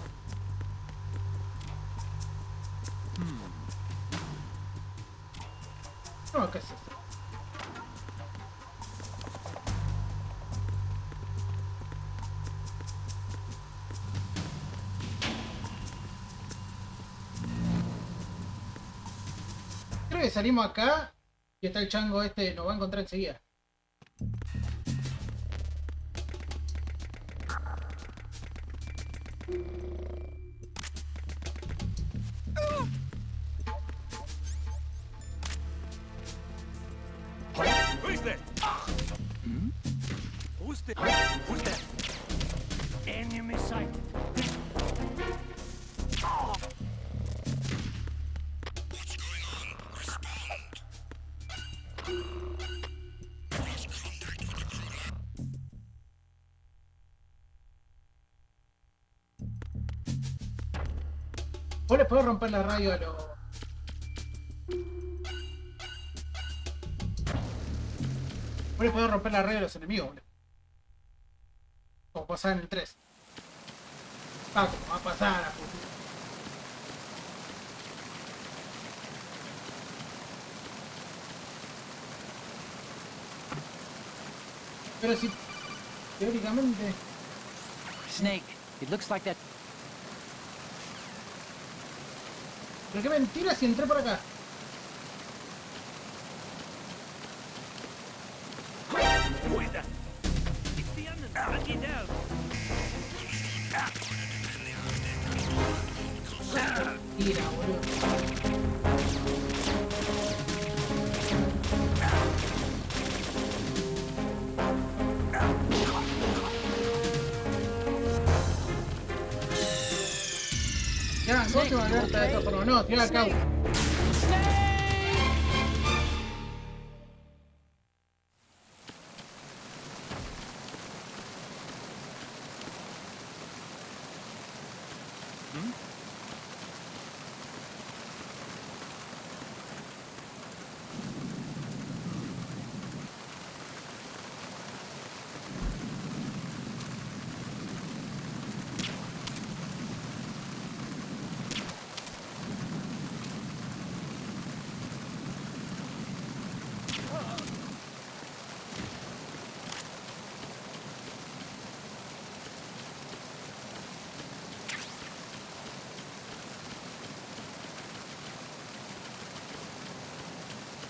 no, ¿qué es esto? Creo que salimos acá y está el chango este, nos va a encontrar enseguida. Who's there? Who's there? Who's there? Enemy sighted. What's going on? Respond. Lost contact with the crew lab. Vos le podés romper la radio a los... Vos le podés romper la radio a los enemigos, boludo. Como pasaba en el 3. Ah, como va a pasar a futuro. Pero si teóricamente. Snake, it looks like that. Pero qué mentira si entré por acá. Juega. It's the end. Get down. Tira, boludo. Ya, ¿cómo te van a alerta de esta forma? No, tira al caos.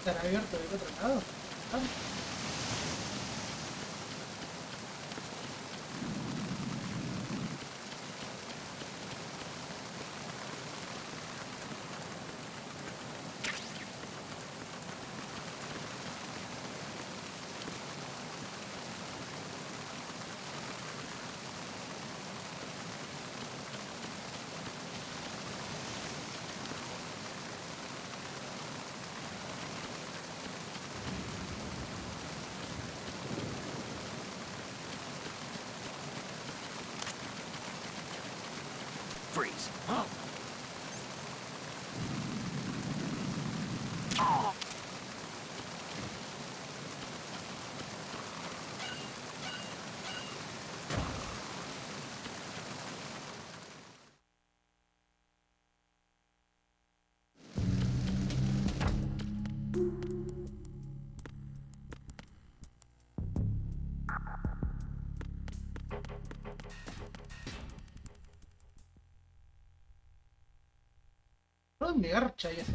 ¿Estará abierto del otro lado? Ah. Freeze. ¿Dónde garcha hay ese?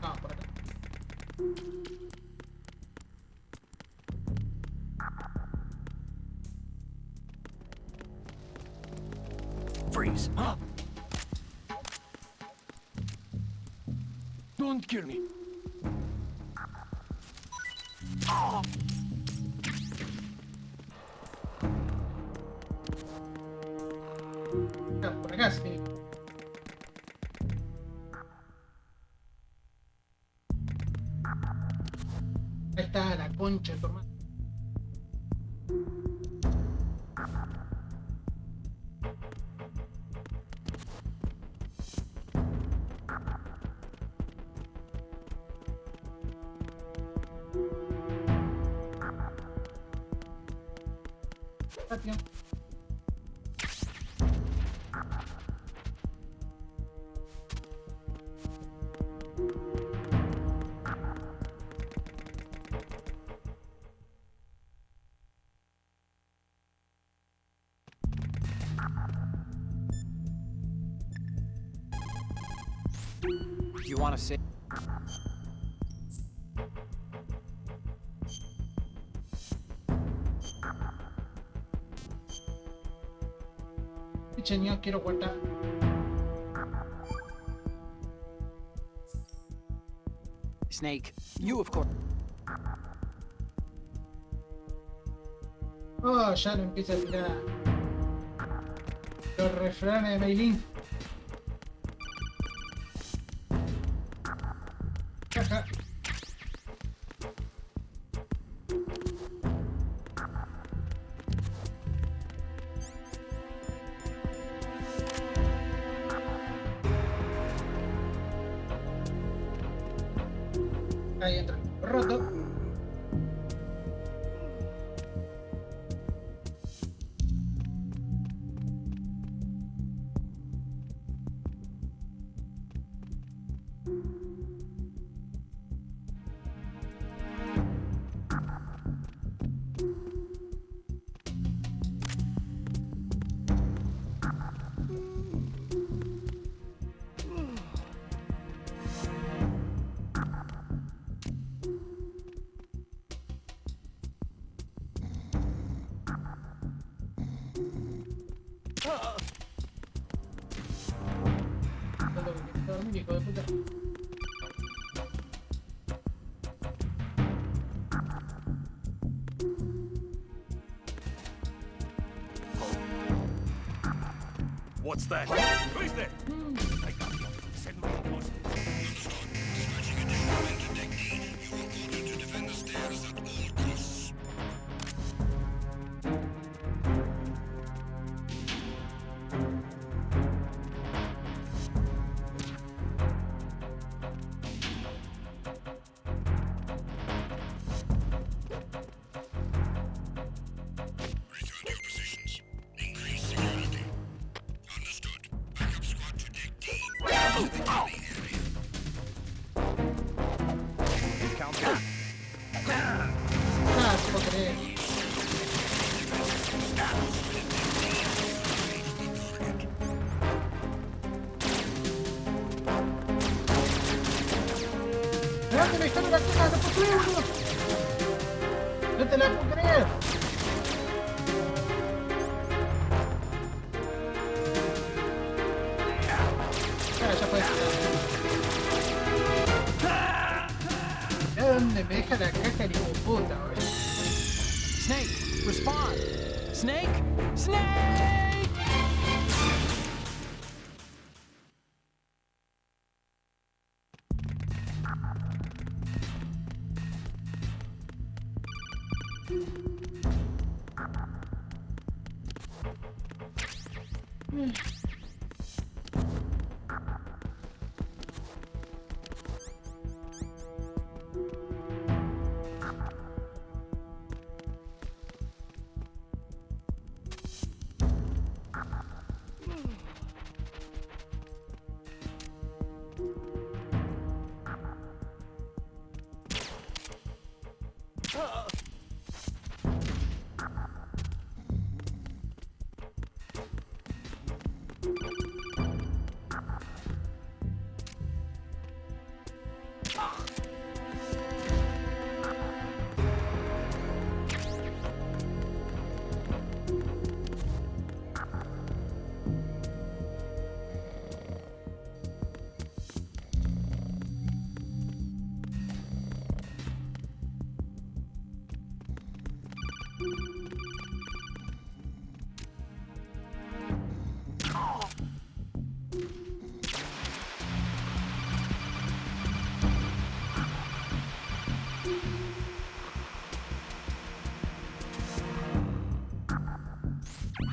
Ah, por acá. Freeze. Don't kill me. Ah, por acá sí. Ahí está la concha de tu hermano. Patio. You want to say? Señor, quiero guardar. Snake, you of course. Oh, ya lo empieza a tirar. Los refranes de Meilín. Jaja. Ahí entra. roto. Dormir, hijo de puta. What's that? Who is there? I got you. Send my boss. Understood. Dispatching a deployment to Deck D. You are ordered to defend the stairs at all costs. Return to your positions. Increase security. Understood. Backup squad to Deck D. Move the enemy area. Ah, se puedo creer. ¿De dónde me están las cosas? ¡No puedo creer, boludo! ¡No te la puedo creer! Ah, ya fue. ¿De dónde me deja la caja el hijo de puta, boludo? Snake, respond! Snake! Snake!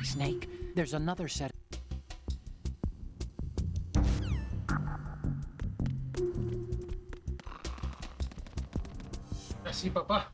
Snake, there's another set. Así, papá.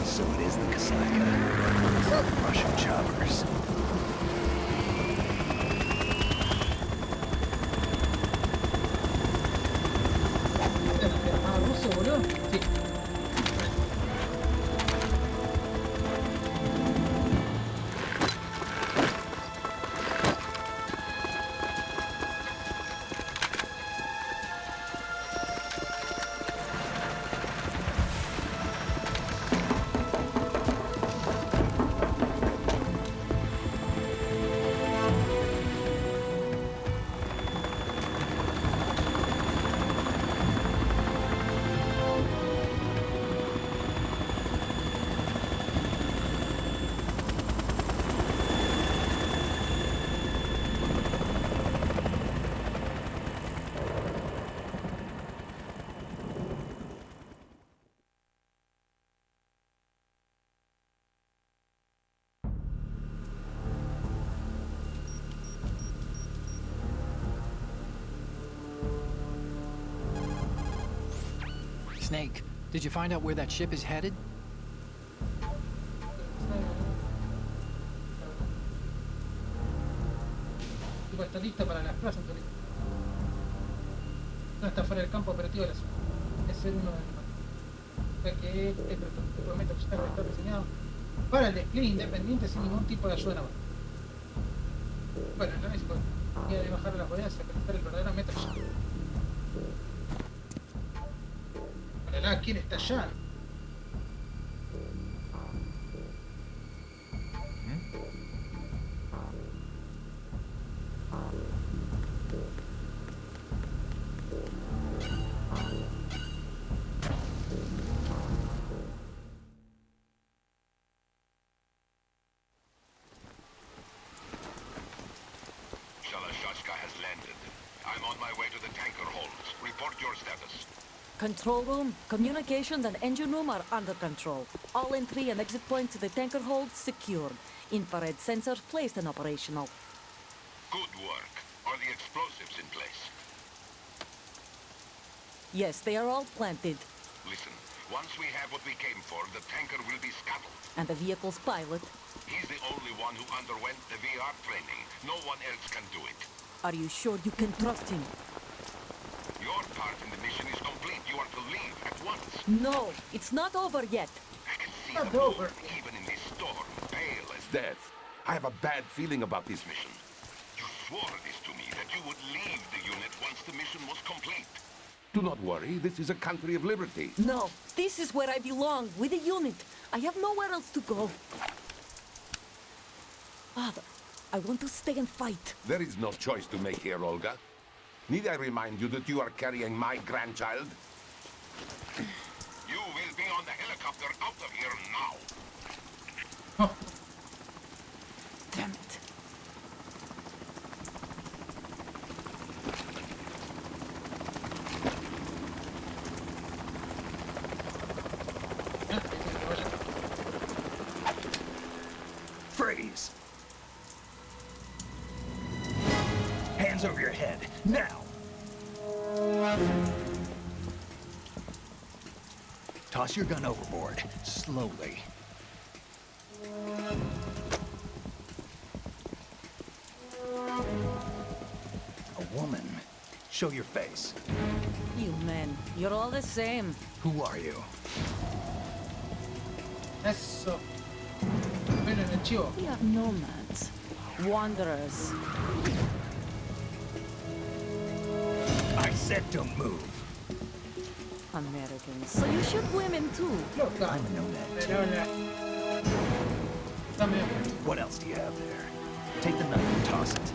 So it is the Kasaka. Russian choppers. Ah, ruso, boludo. Sí. Snake, did you find out where that ship is headed? Tipo, está lista para las plazas. No está fuera del campo operativo de la zona. Es ser uno de los o sea que te prometo que está diseñado para el despliegue independiente sin ningún tipo de ayuda naval. Bueno, el análisis de bajar las bodegas y representar el verdadero método. Hola, ¿quién está allá? Chancha has landed. I'm on my way to the tanker holds. Report your status. Control room, communications and engine room are under control. All entry and exit points to the tanker hold secured. Infrared sensors placed and operational. Good work. Are the explosives in place? Yes, they are all planted. Listen, once we have what we came for, the tanker will be scuttled. And the vehicle's pilot. He's the only one who underwent the VR training. No one else can do it. Are you sure you can trust him? Your part in the mission is complete. You are to leave at once. No, it's not over yet. I can see Not the over. moon, even in this storm, pale as death. I have a bad feeling about this mission. You swore this to me, that you would leave the unit once the mission was complete. Do not worry. This is a country of liberty. No, this is where I belong, with the unit. I have nowhere else to go. Father, I want to stay and fight. There is no choice to make here, Olga. Need I remind you that you are carrying my grandchild? You will be on the helicopter out of here now. Damn it. Freeze! Hands over your head, now! Toss your gun overboard, slowly. A woman. Show your face. You men, you're all the same. Who are you? Eso. Bueno, en el chivo. We are nomads, wanderers. I said don't move. Americans. So you shoot women too. Loca. I'm a nomad. Pero dame. What else do you have there? Take the knife and toss it.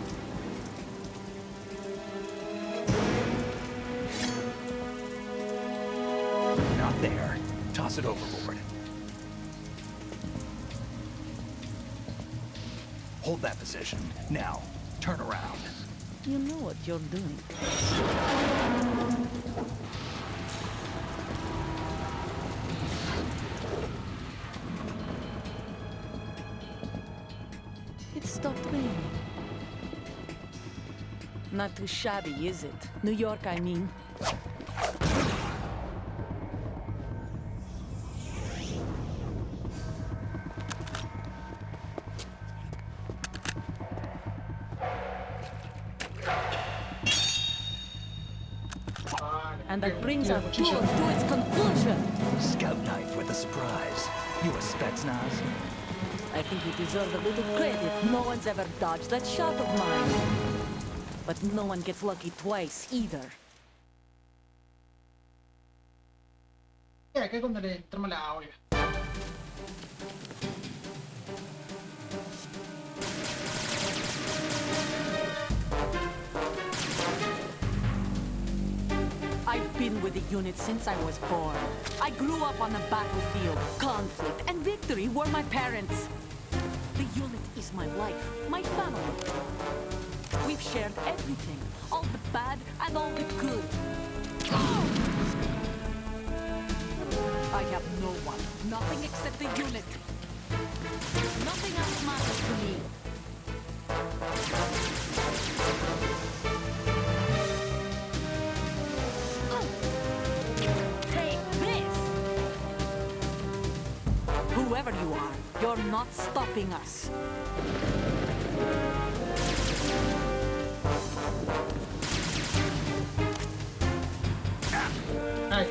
Not there. Toss it overboard. Hold that position. Now, turn around. You know what you're doing. It stopped raining. Not too shabby, is it? New York, I mean. And that brings our tour to its conclusion. Scout knife with a surprise. You a Spetsnaz? I think you deserve a little credit. No one's ever dodged that shot of mine. But no one gets lucky twice, either. Y acá cuando le entramos la Olga. I've been with the unit since I was born. I grew up on the battlefield. Conflict and victory were my parents. The unit is my life, my family. We've shared everything, all the bad and all the good. I have no one, nothing except the unit. Nothing else matters to me. Take this! you are. You're not stopping us. Ay.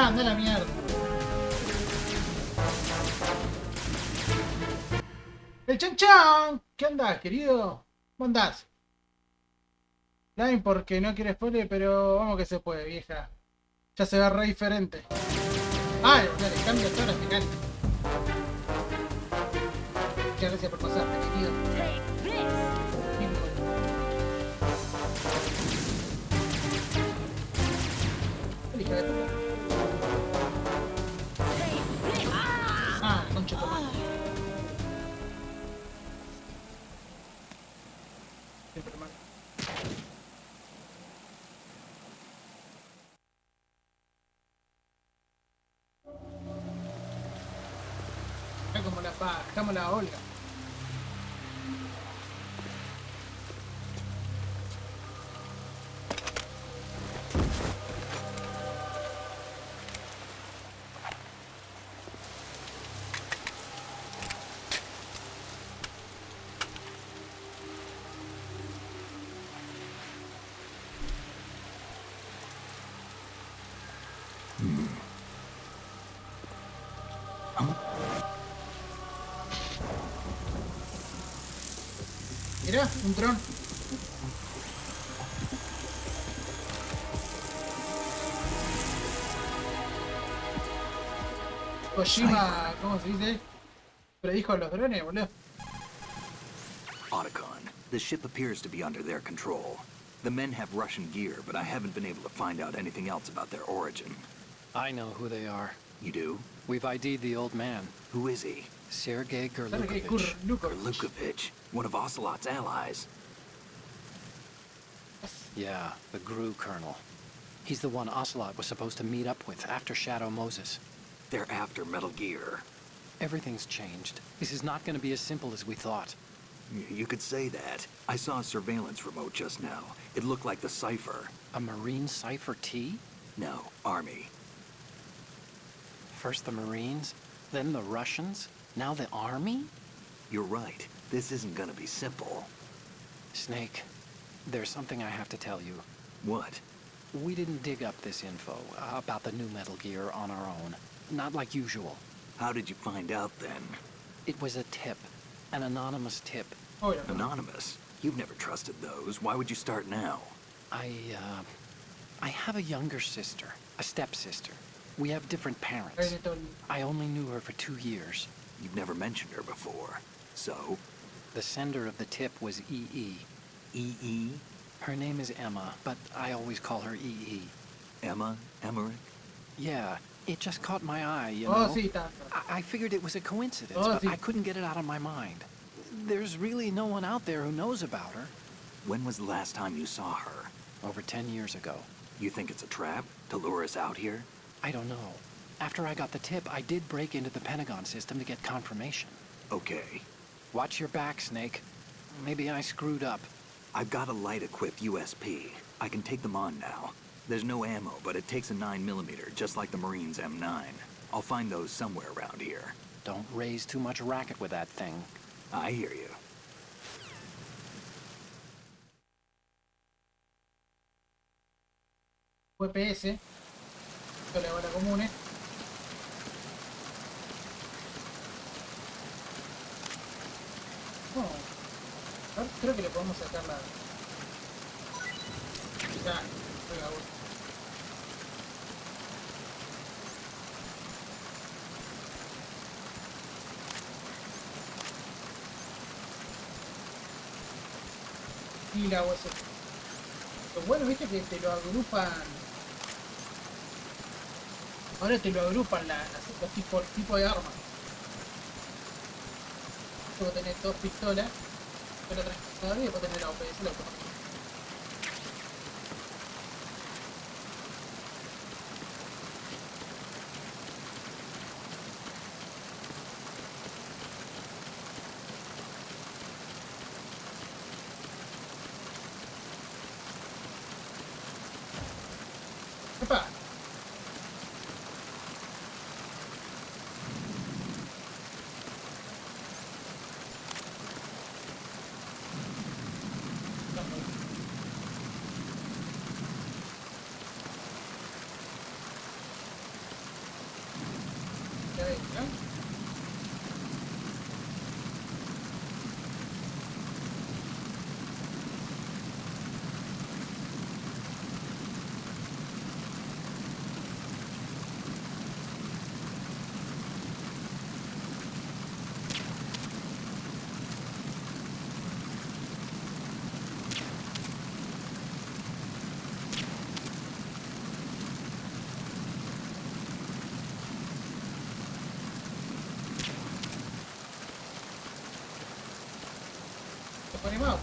anda a la mierda. ¡El Chancha! ¿Qué andás, querido? ¿Cómo andás? Line porque no quiere spoiler, pero vamos que se puede, vieja. Ya se ve re diferente. ¡Ay, boludo! Le cambio toda la mecánica. Muchas gracias por pasarte, querido. Hija de puta. Ah, concha de tu madre. Siempre mal. Está como la paja, estamos la Olga. Mira, un dron. Kojima, ¿cómo se dice? Predijo los drones, boludo. Otacon, the ship appears to be under their control. The men have Russian gear, but I haven't been able to find out anything else about their origin. I know who they are. You do? We've ID'd the old man, Who is he? Sergei Sergei Gurlukovich. Gurlukovich, one of Ocelot's allies. Yeah, the GRU colonel. He's the one Ocelot was supposed to meet up with after Shadow Moses. They're after Metal Gear. Everything's changed. This is not going to be as simple as we thought. You could say that. I saw a surveillance remote just now. It looked like the cipher. A Marine Cipher T? No, Army. First the Marines, then the Russians, now the Army? You're right. This isn't gonna be simple. Snake, there's something I have to tell you. What? We didn't dig up this info about the new Metal Gear on our own. Not like usual. How did you find out then? It was a tip. An anonymous tip. Oh, yeah. Anonymous? You've never trusted those. Why would you start now? I have a younger sister, a stepsister. We have different parents. I only knew her for 2 years. You've never mentioned her before. So? The sender of the tip was E.E. E.E.? Her name is Emma, but I always call her E.E. Emma? Emmerich? Yeah, it just caught my eye, you Oh, know? sí, está. I figured it was a coincidence, Oh, but sí. I couldn't get it out of my mind. There's really no one out there who knows about her. When was the last time you saw her? Over 10 years ago. You think it's a trap? To lure us out here? I don't know. After I got the tip, I did break into the Pentagon system to get confirmation. Okay. Watch your back, Snake. Maybe I screwed up. I've got a light-equipped USP. I can take them on now. There's no ammo, but it takes a 9mm, just like the Marines' M9. I'll find those somewhere around here. Don't raise too much racket with that thing. I hear you. VPS. Esto le hago la comune. No. A ver, creo que le podemos sacar la... Ya, juega uno. Y la hago eso. Lo bueno, viste que te lo agrupan. Ahora te lo agrupan los tipos de armas. Puedo tener 2 pistolas, pero tranquilizador y después tener la OPS, la automática. ¡Epa! Se fue animado.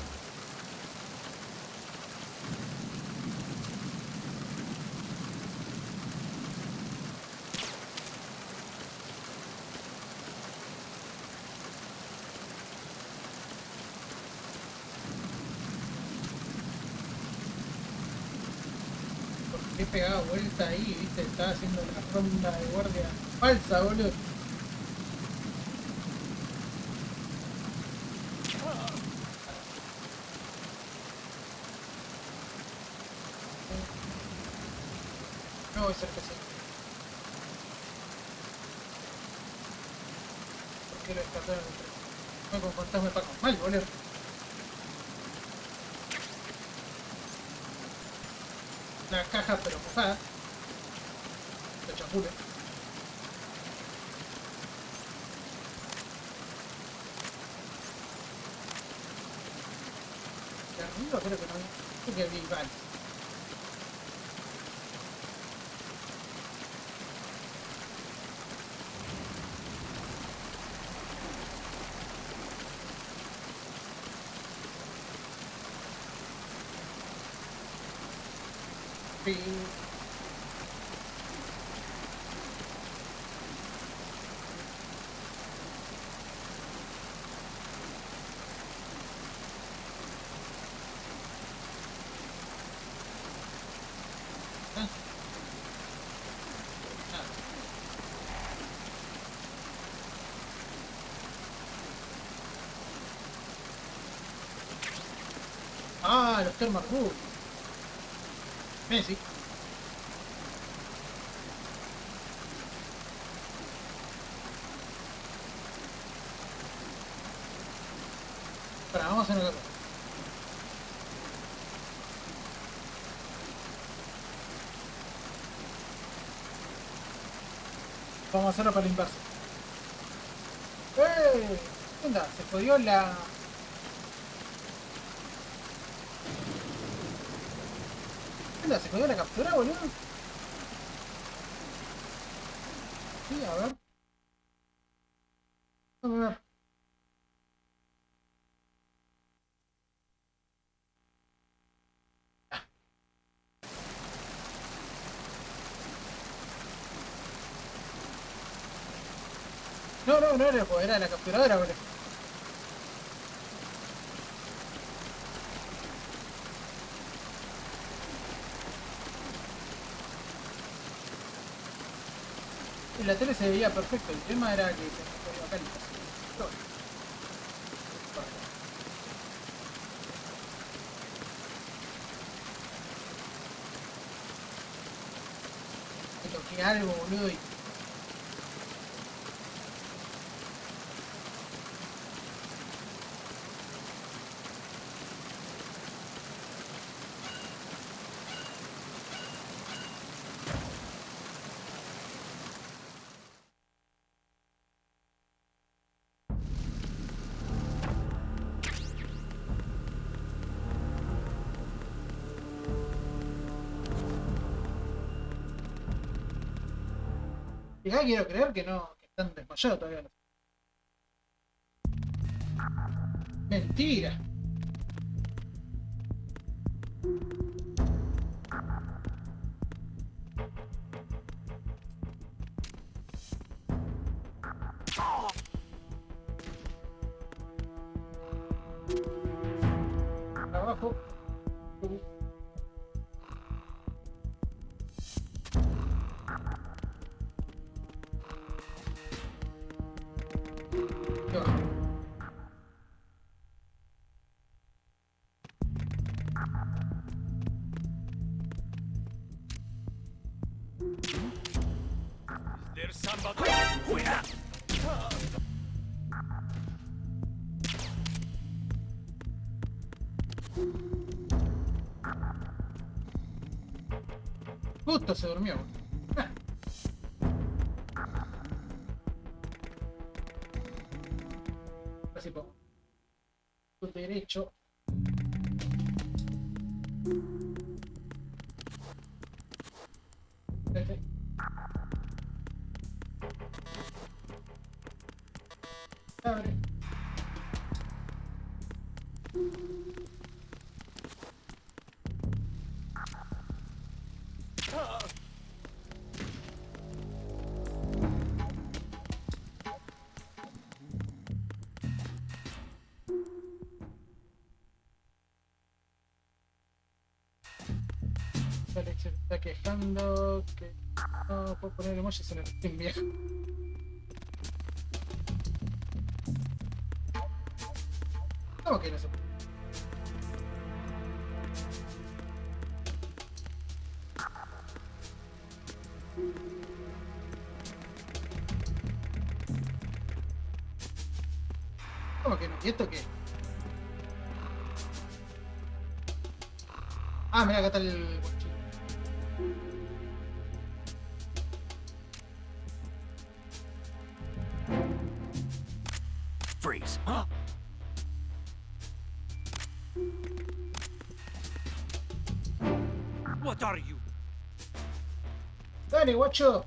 He pegado vuelta ahí, viste, estaba haciendo una ronda de guardia falsa, boludo. No voy a ser que sí. ¿Por qué lo descartaron el tren? No, con fantasma de Paco. Mal, boludo. Una caja pero mojada. Los champules. De arriba creo que no. Creo que vi vale. Sí. Ah, los termas rubios. Messi. Para, vamos a hacer una cosa. Vamos a hacerlo para la inversa. ¿Qué onda? Se jodió la... ¿Qué onda? ¿Se jodió la captura, boludo? Sí, a ver. A ver. No, no, no era, era la capturadora, boludo. En la tele se veía perfecto, el tema era que se me podía acá el... Me toqué algo, boludo, y... Y acá quiero creer que no, que están desmayados todavía. Mentira. Abajo. There's somebody. Juega. Justo se durmió. Así pongo. Derecho. Abre. Se está quejando que no puedo poner emojis en el Steam, viejo. ¿Cómo que no se puede? ¿Cómo que no? ¿Y esto qué? Ah, mira, acá está el bochín. Freeze. What are you? Dale, guacho.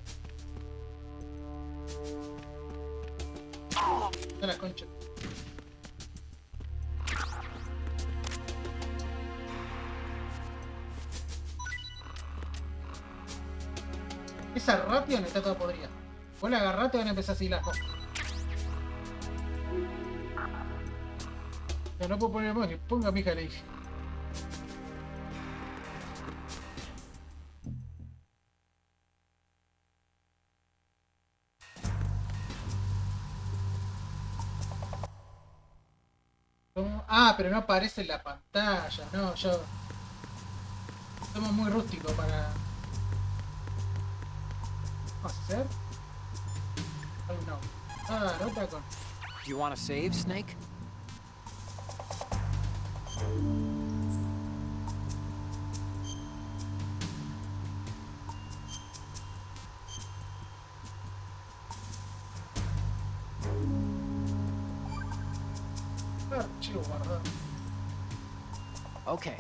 Da la concha. Esa Ration está toda podrida. Vos la agarrate y van a empezar así las cosas. Pero no puedo poner emoji. Ponga mi hija, le dije. Ah, pero no aparece en la pantalla, no, yo... Somos muy rústicos para... ¿Vamos a hacer? Oh, no. Ah, no está con... Do you want to save, Snake? Archivo guardado. Okay.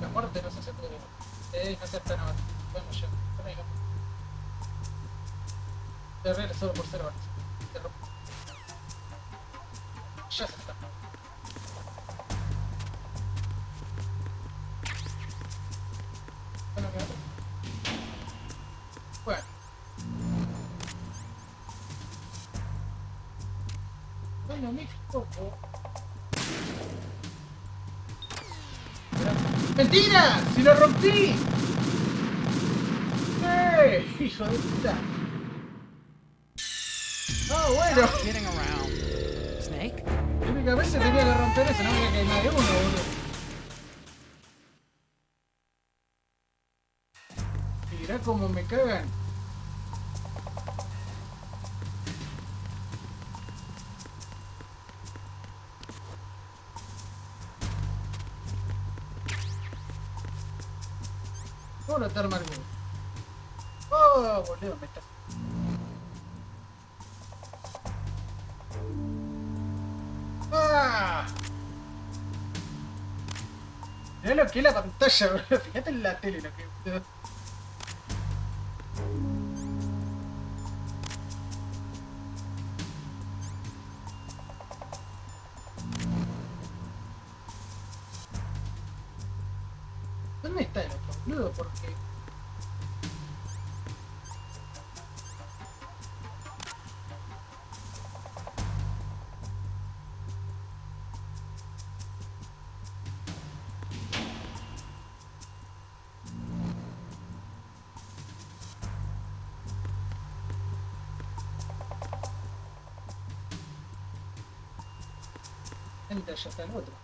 La muerte no se hace todo. No se está nada. Bueno, yo. Te arregla solo por 0 horas. Te rompo. Ya se está. Bueno, me agarro. Bueno. Bueno, mi poco. ¡Mentira! ¡Si lo rompí! ¡Hijo de puta! ¡Ah, bueno! Kidding around. Snake? Únicamente tenía que romper eso, no había que más de uno, boludo. Mirá cómo me cagan. ¿Cómo lo arma el huevo? ¡Oh, boludo! Me estás... ¡Ah! Mirá lo que es la pantalla, boludo. Fíjate en la tele lo que... ¿Dónde está el otro, boludo? Porque... Entra, ya está el otro.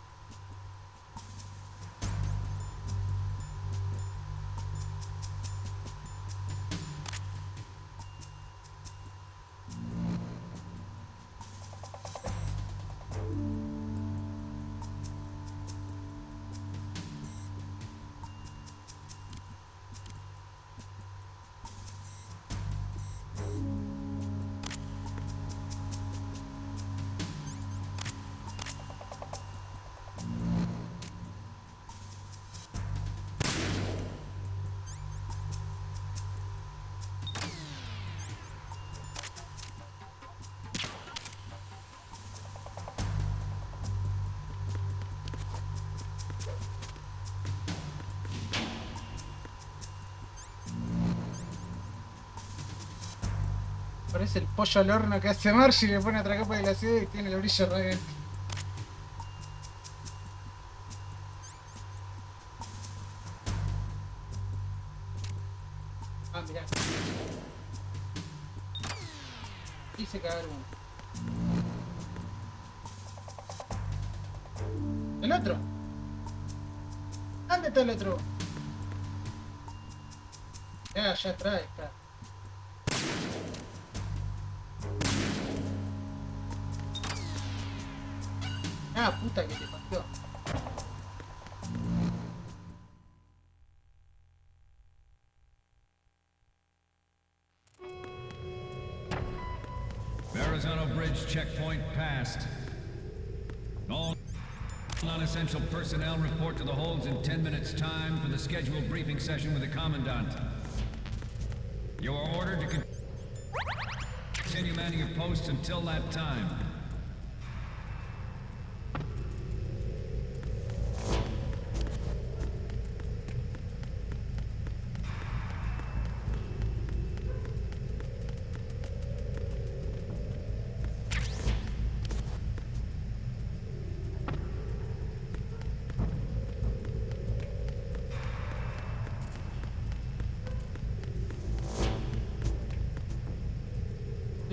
Parece el pollo al horno que hace Marge y le pone otra capa de la ciudad y tiene el brillo radiante. mirá. Hice cagar uno. ¿El otro? ¿Dónde está el otro? Ya atrás está. Ah, puta que te partió. Verrazano Bridge checkpoint passed. All non-essential personnel report to the holds in 10 minutes' time for the scheduled briefing session with the Commandant. You are ordered to continue manning your posts until that time.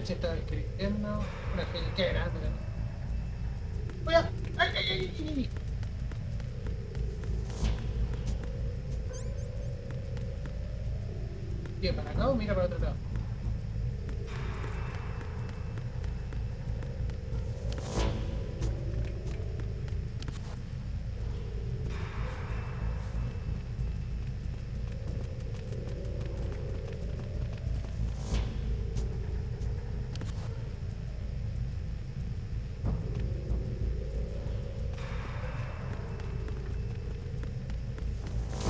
Se está escribiendo una gente que grande. Voy a... ¡Ay! Bien, para acá o mira para otro lado.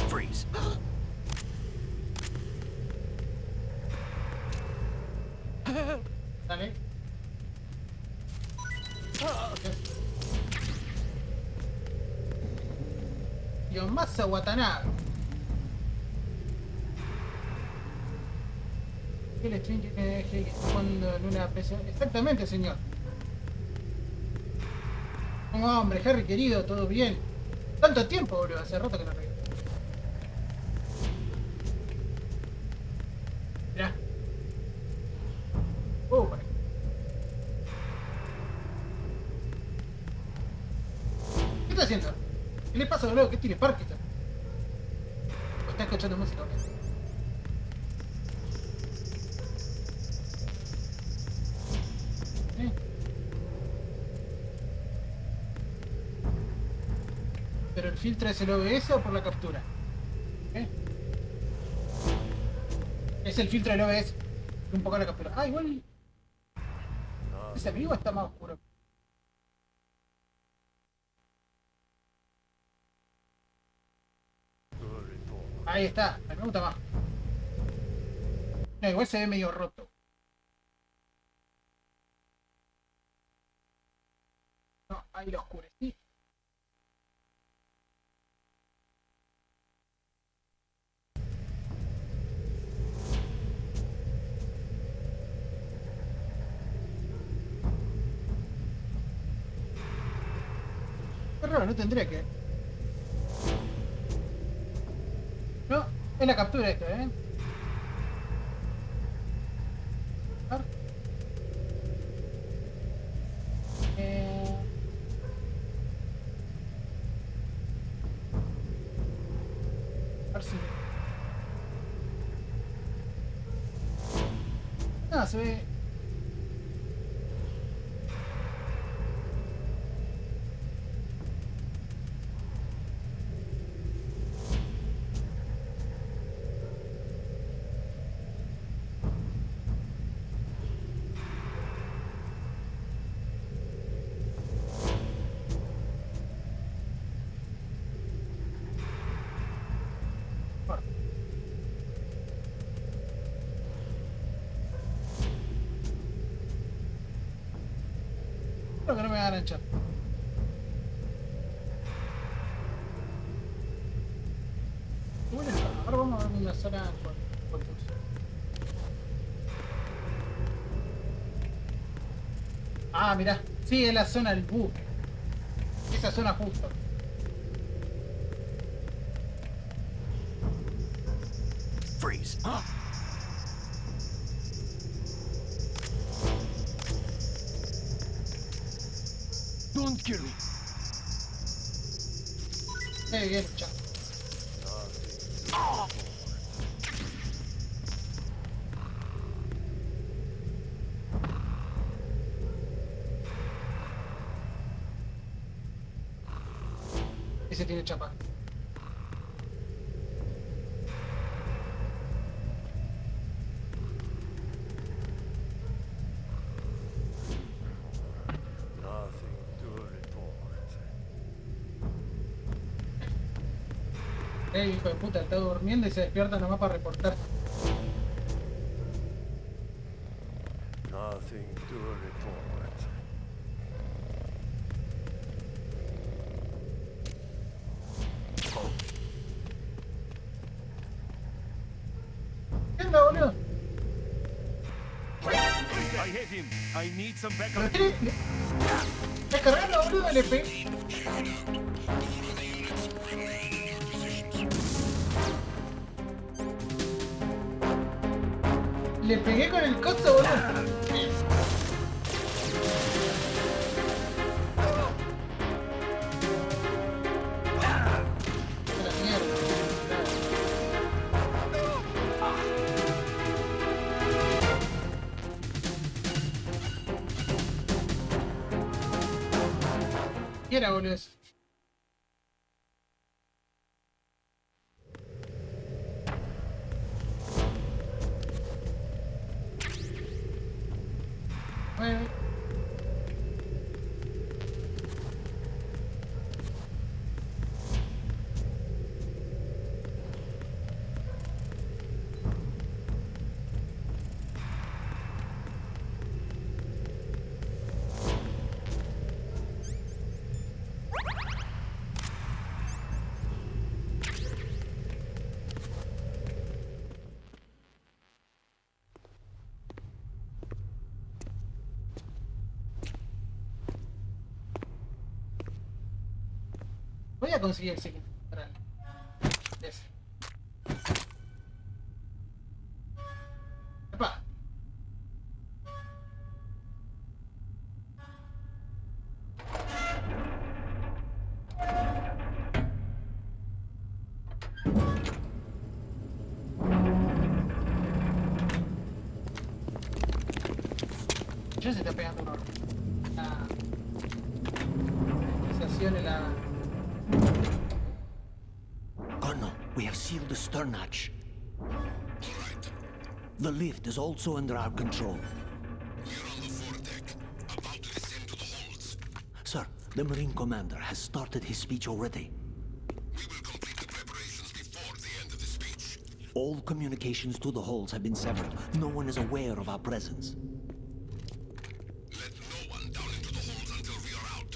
Freeze. Dale. Yomasa Watanabe. ¿Qué le estoy que jugando en una PC? Exactamente, señor. Hombre, Harry querido, todo bien. Tanto tiempo, boludo. Hace rato que no regreso. Mirá. Por aquí. ¿Qué está haciendo? ¿Qué le pasa, boludo? ¿Qué tiene Parkinson? ¿O está escuchando música, boludo? ¿Pero el filtro es el OBS o por la captura? Es el filtro del OBS. Un poco la captura. Ah, igual. ¿Ese amigo está más oscuro? Ahí está. Me gusta más. No, igual se ve medio roto. No, ahí lo oscurecí. Es raro, no tendría que. No, es la captura esto, ¿eh? A ver si... No, se ve... Creo que no me van a echar. Bueno, ahora vamos a ver una zona por luz. Ah, mirá. Sí, es la zona del buque. Esa zona justo. Freeze. Don't kill me. Bien, chao. Ese tiene chapa. Hijo de puta, está durmiendo y se despierta nomás para reportar. Nothing to report. ¿Qué onda, boludo? I hit him. I need some backup. ¿Pero qué? ¿Estás cargando, boludo? Le pegué. Le pegué con el coso, boludo. ¿Qué era, boludo? Eso. Bueno. Voy a conseguir el siguiente. Ese. ¡Epa! Ya se está pegando un horno. La sensación en la... Colonel, we have sealed the stern hatch. The lift is also under our control. We're on the foredeck, about to descend to the holds. Sir, the Marine Commander has started his speech already. We will complete the preparations before the end of the speech. All communications to the holds have been severed. No one is aware of our presence. Let no one down into the holds until we are out.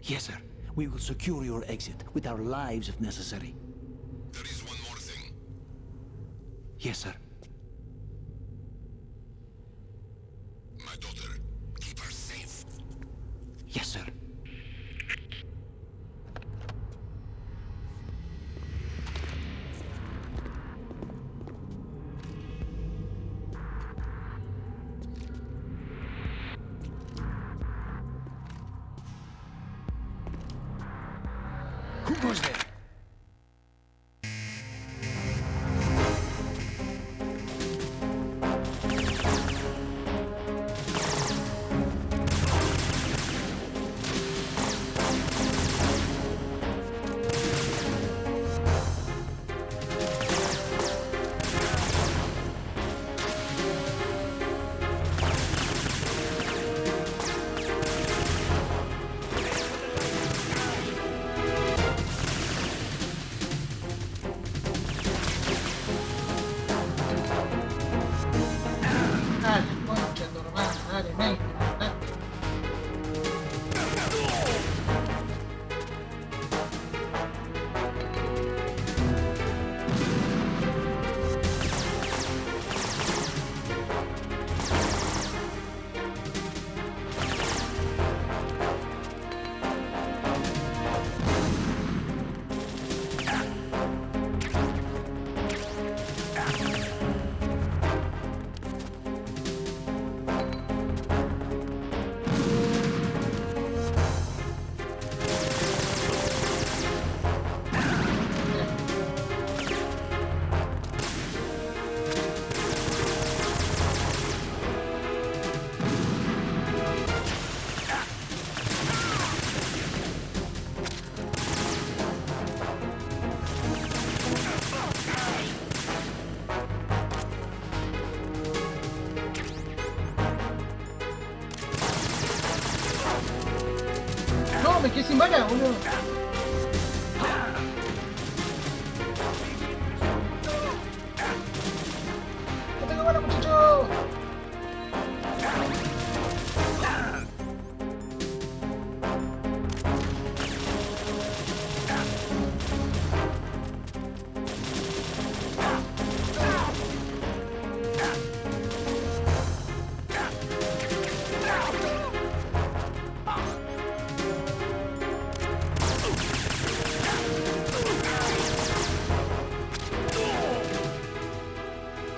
Yes, sir. We will secure your exit with our lives if necessary. There is one more thing. Yes, sir. My daughter, keep her safe. Yes, sir. Who goes there? me quedé sin bala, boludo. No tengo bala, muchacho.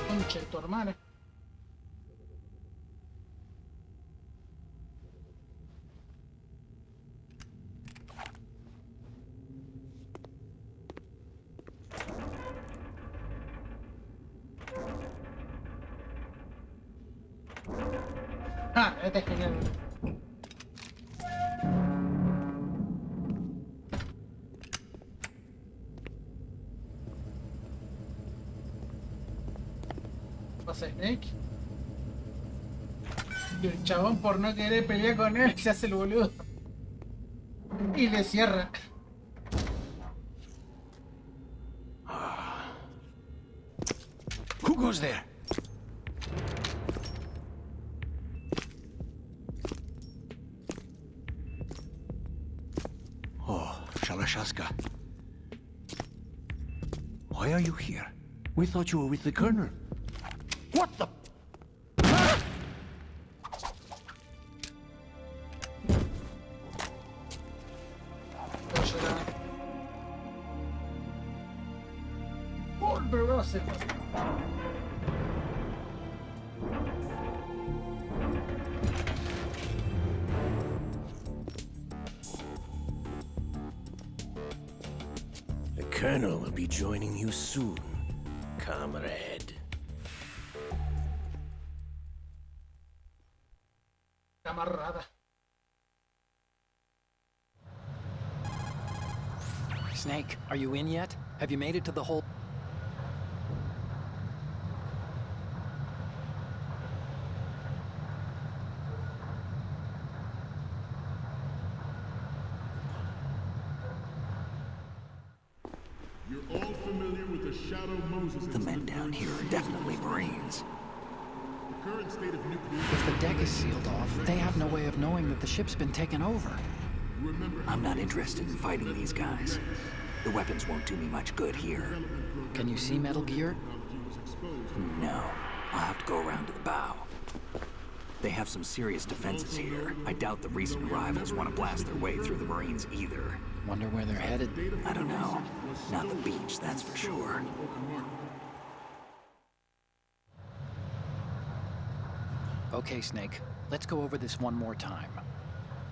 Concha de tu hermana. Ah, este es genial. Pasa Snake. Y el chabón, por no querer pelear con él, se hace el boludo. Y le cierra. Who goes there? Oh, Shalashaska. Why are you here? We thought you were with the Colonel. What the? Volverás. The Colonel will be joining you soon, comrade. Camarada. Snake, are you in yet? Have you made it to the hole? You're all familiar with the Shadow Moses. The men down here are definitely Marines. The current state of nuclear. If the deck is sealed off, they have no way of knowing that the ship's been taken over. I'm not interested in fighting these guys. The weapons won't do me much good here. Can you see Metal Gear? No. I'll have to go around to the bow. They have some serious defenses here. I doubt the recent arrivals want to blast their way through the Marines either. Wonder where they're headed? I don't know. Not the beach, that's for sure. Okay, Snake. Let's go over this one more time.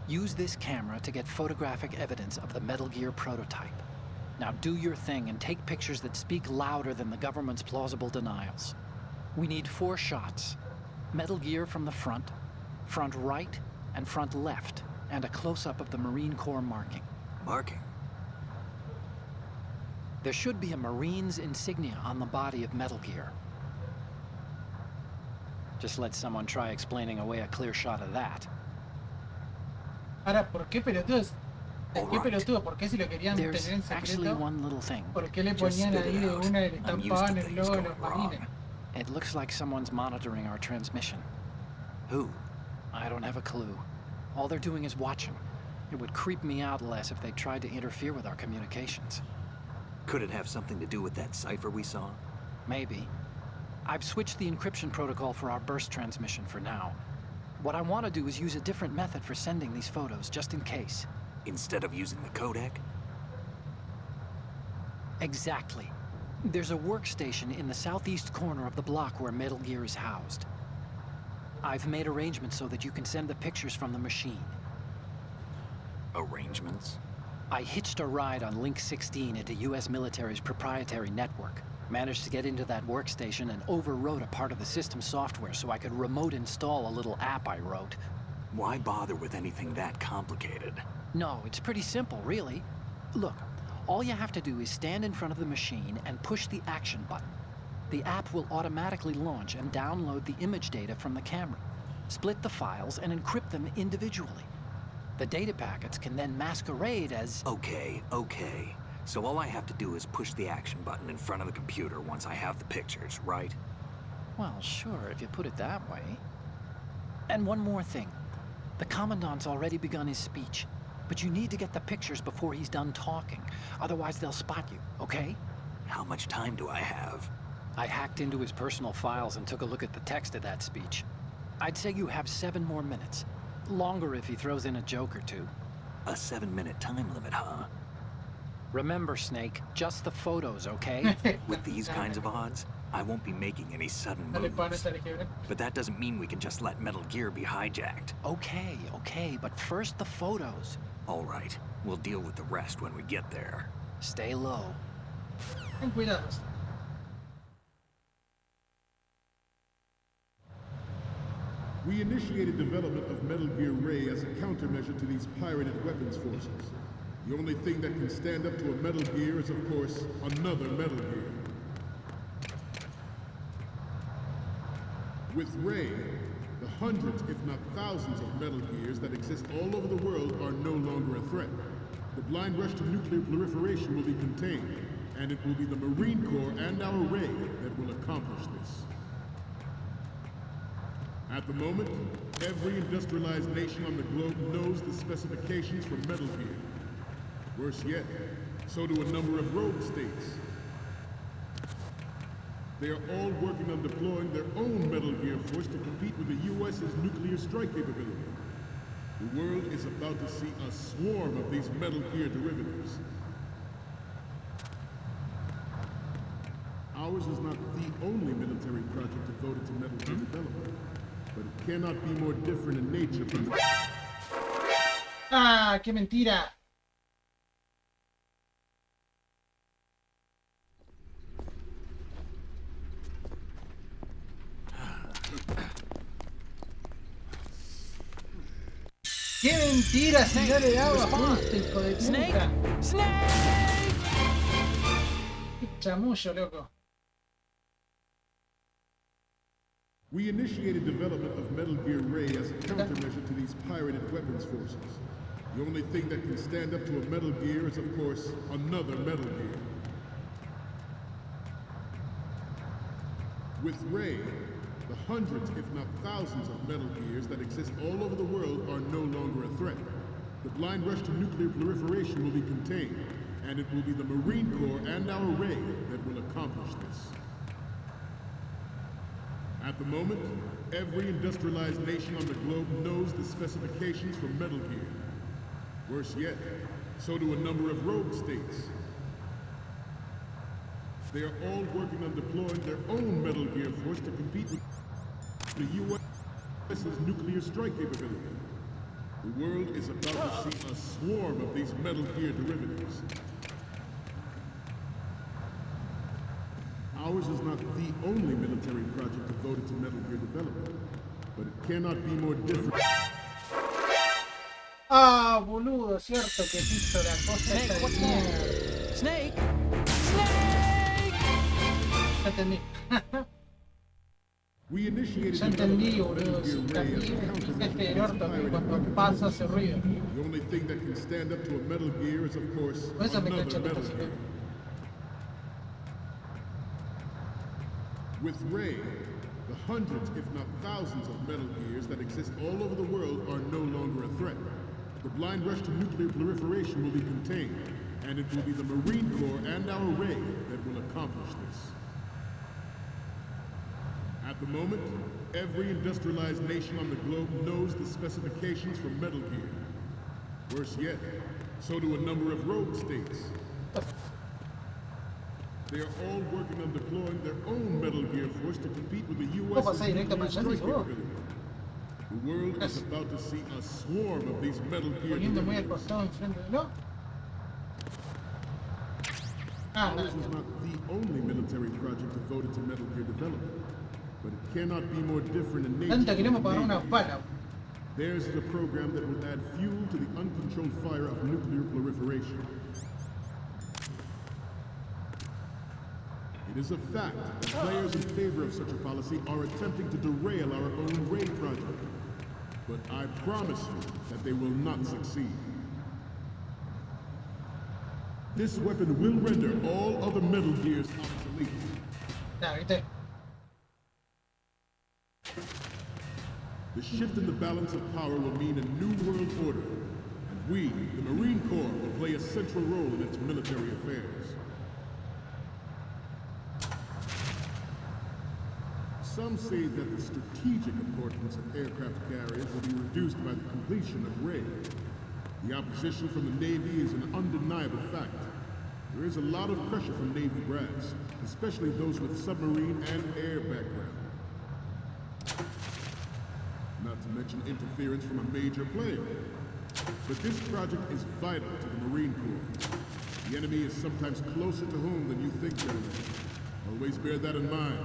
Use this camera to get photographic evidence of the Metal Gear prototype. Now do your thing and take pictures that speak louder than the government's plausible denials. We need 4 shots. Metal Gear from the front right, and front left, and a close-up of the Marine Corps marking. Marking? There should be a Marine's insignia on the body of Metal Gear. Just let someone try explaining away a clear shot of that. Ahora, ¿por qué pelotudos? ¿Qué pelotudo? ¿Por qué si lo querían tener There's en actually secreto? one little thing. ¿Por qué le Just ponían spit ahí it de out. una y le I'm used estampaban to el things logo de going los marines? wrong. It looks like someone's monitoring our transmission. Who? I don't have a clue. All they're doing is watching. It would creep me out less if they tried to interfere with our communications. Could it have something to do with that cipher we saw? Maybe. I've switched the encryption protocol for our burst transmission for now. What I want to do is use a different method for sending these photos, just in case. Instead of using the codec? Exactly. There's a workstation in the southeast corner of the block where Metal Gear is housed. I've made arrangements so that you can send the pictures from the machine. Arrangements? I hitched a ride on Link 16 into US military's proprietary network. Managed to get into that workstation and overwrote a part of the system software so I could remote install a little app I wrote. Why bother with anything that complicated? No, it's pretty simple, really. Look, all you have to do is stand in front of the machine and push the action button. The app will automatically launch and download the image data from the camera, split the files and encrypt them individually. The data packets can then masquerade as... Okay. So all I have to do is push the action button in front of the computer once I have the pictures, right? Well, sure, if you put it that way. And one more thing. The Commandant's already begun his speech, but you need to get the pictures before he's done talking. Otherwise, they'll spot you, okay? How much time do I have? I hacked into his personal files and took a look at the text of that speech. I'd say you have 7 more minutes. Longer if he throws in a joke or two. A 7-minute time limit, huh? Remember, Snake, just the photos, okay? With these kinds of odds, I won't be making any sudden moves. But that doesn't mean we can just let Metal Gear be hijacked. Okay, but first the photos. All right, we'll deal with the rest when we get there. Stay low. Ten cuidados. We initiated development of Metal Gear Ray as a countermeasure to these pirated weapons forces. The only thing that can stand up to a Metal Gear is, of course, another Metal Gear. With Ray, the hundreds, if not thousands, of Metal Gears that exist all over the world are no longer a threat. The blind rush to nuclear proliferation will be contained, and it will be the Marine Corps and our Ray that will accomplish this. At the moment, every industrialized nation on the globe knows the specifications for Metal Gear. Worse yet, so do a number of rogue states. They are all working on deploying their own Metal Gear force to compete with the U.S.'s nuclear strike capability. The world is about to see a swarm of these Metal Gear derivatives. Ours is not the only military project devoted to Metal Gear development, but it cannot be more different in nature from the... ¡Ah, qué mentira! ¡Qué mentira! Si no le daba justo, hijo de puta. Snake! ¡Qué chamullo, loco! We initiated development of Metal Gear Ray as a countermeasure to these pirated weapons forces. The only thing that can stand up to a Metal Gear is, of course, another Metal Gear. With Ray, the hundreds, if not thousands, of Metal Gears that exist all over the world are no longer a threat. The blind rush to nuclear proliferation will be contained, and it will be the Marine Corps and our Ray that will accomplish this. At the moment, every industrialized nation on the globe knows the specifications for Metal Gear. Worse yet, so do a number of rogue states. They are all working on deploying their own Metal Gear force to compete with the U.S.'s nuclear strike capability. The world is about to see a swarm of these Metal Gear derivatives. Ours is not the only military project devoted to Metal Gear development, but it cannot be more different. Ah, boludo, cierto que hizo la cosa esta de mierda. Snake! Ya entendí. We initiated Ya entendí, boludo. Si este del orto que cuando pasa hace ruido. The only thing that can stand up to a Metal Gear is, of course, Por eso me another caché Metal que Gear. With Ray, the hundreds, if not thousands, of Metal Gears that exist all over the world are no longer a threat. The blind rush to nuclear proliferation will be contained, and it will be the Marine Corps and our Ray that will accomplish this. At the moment, every industrialized nation on the globe knows the specifications for Metal Gear. Worse yet, so do a number of rogue states. They are all working on deploying their own Metal Gear force to compete with the U.S.'s nuclear strike capability. The world is about to see a swarm of these Metal Gear derivatives. Ours is not the only military project devoted to Metal Gear development, but it cannot be more different in nature. Theirs is a program that will add fuel to the uncontrolled fire of nuclear proliferation. It is a fact that players in favor of such a policy are attempting to derail our own Ray project. but I promise you that they will not succeed. This weapon will render all other Metal Gears obsolete. The shift in the balance of power will mean a new world order, and we, the Marine Corps, will play a central role in its military affairs. Some say that the strategic importance of aircraft carriers will be reduced by the completion of Ray. The opposition from the Navy is an undeniable fact. There is a lot of pressure from Navy brass, especially those with submarine and air background. Not to mention interference from a major player. But this project is vital to the Marine Corps. The enemy is sometimes closer to home than you think, gentlemen. Always bear that in mind.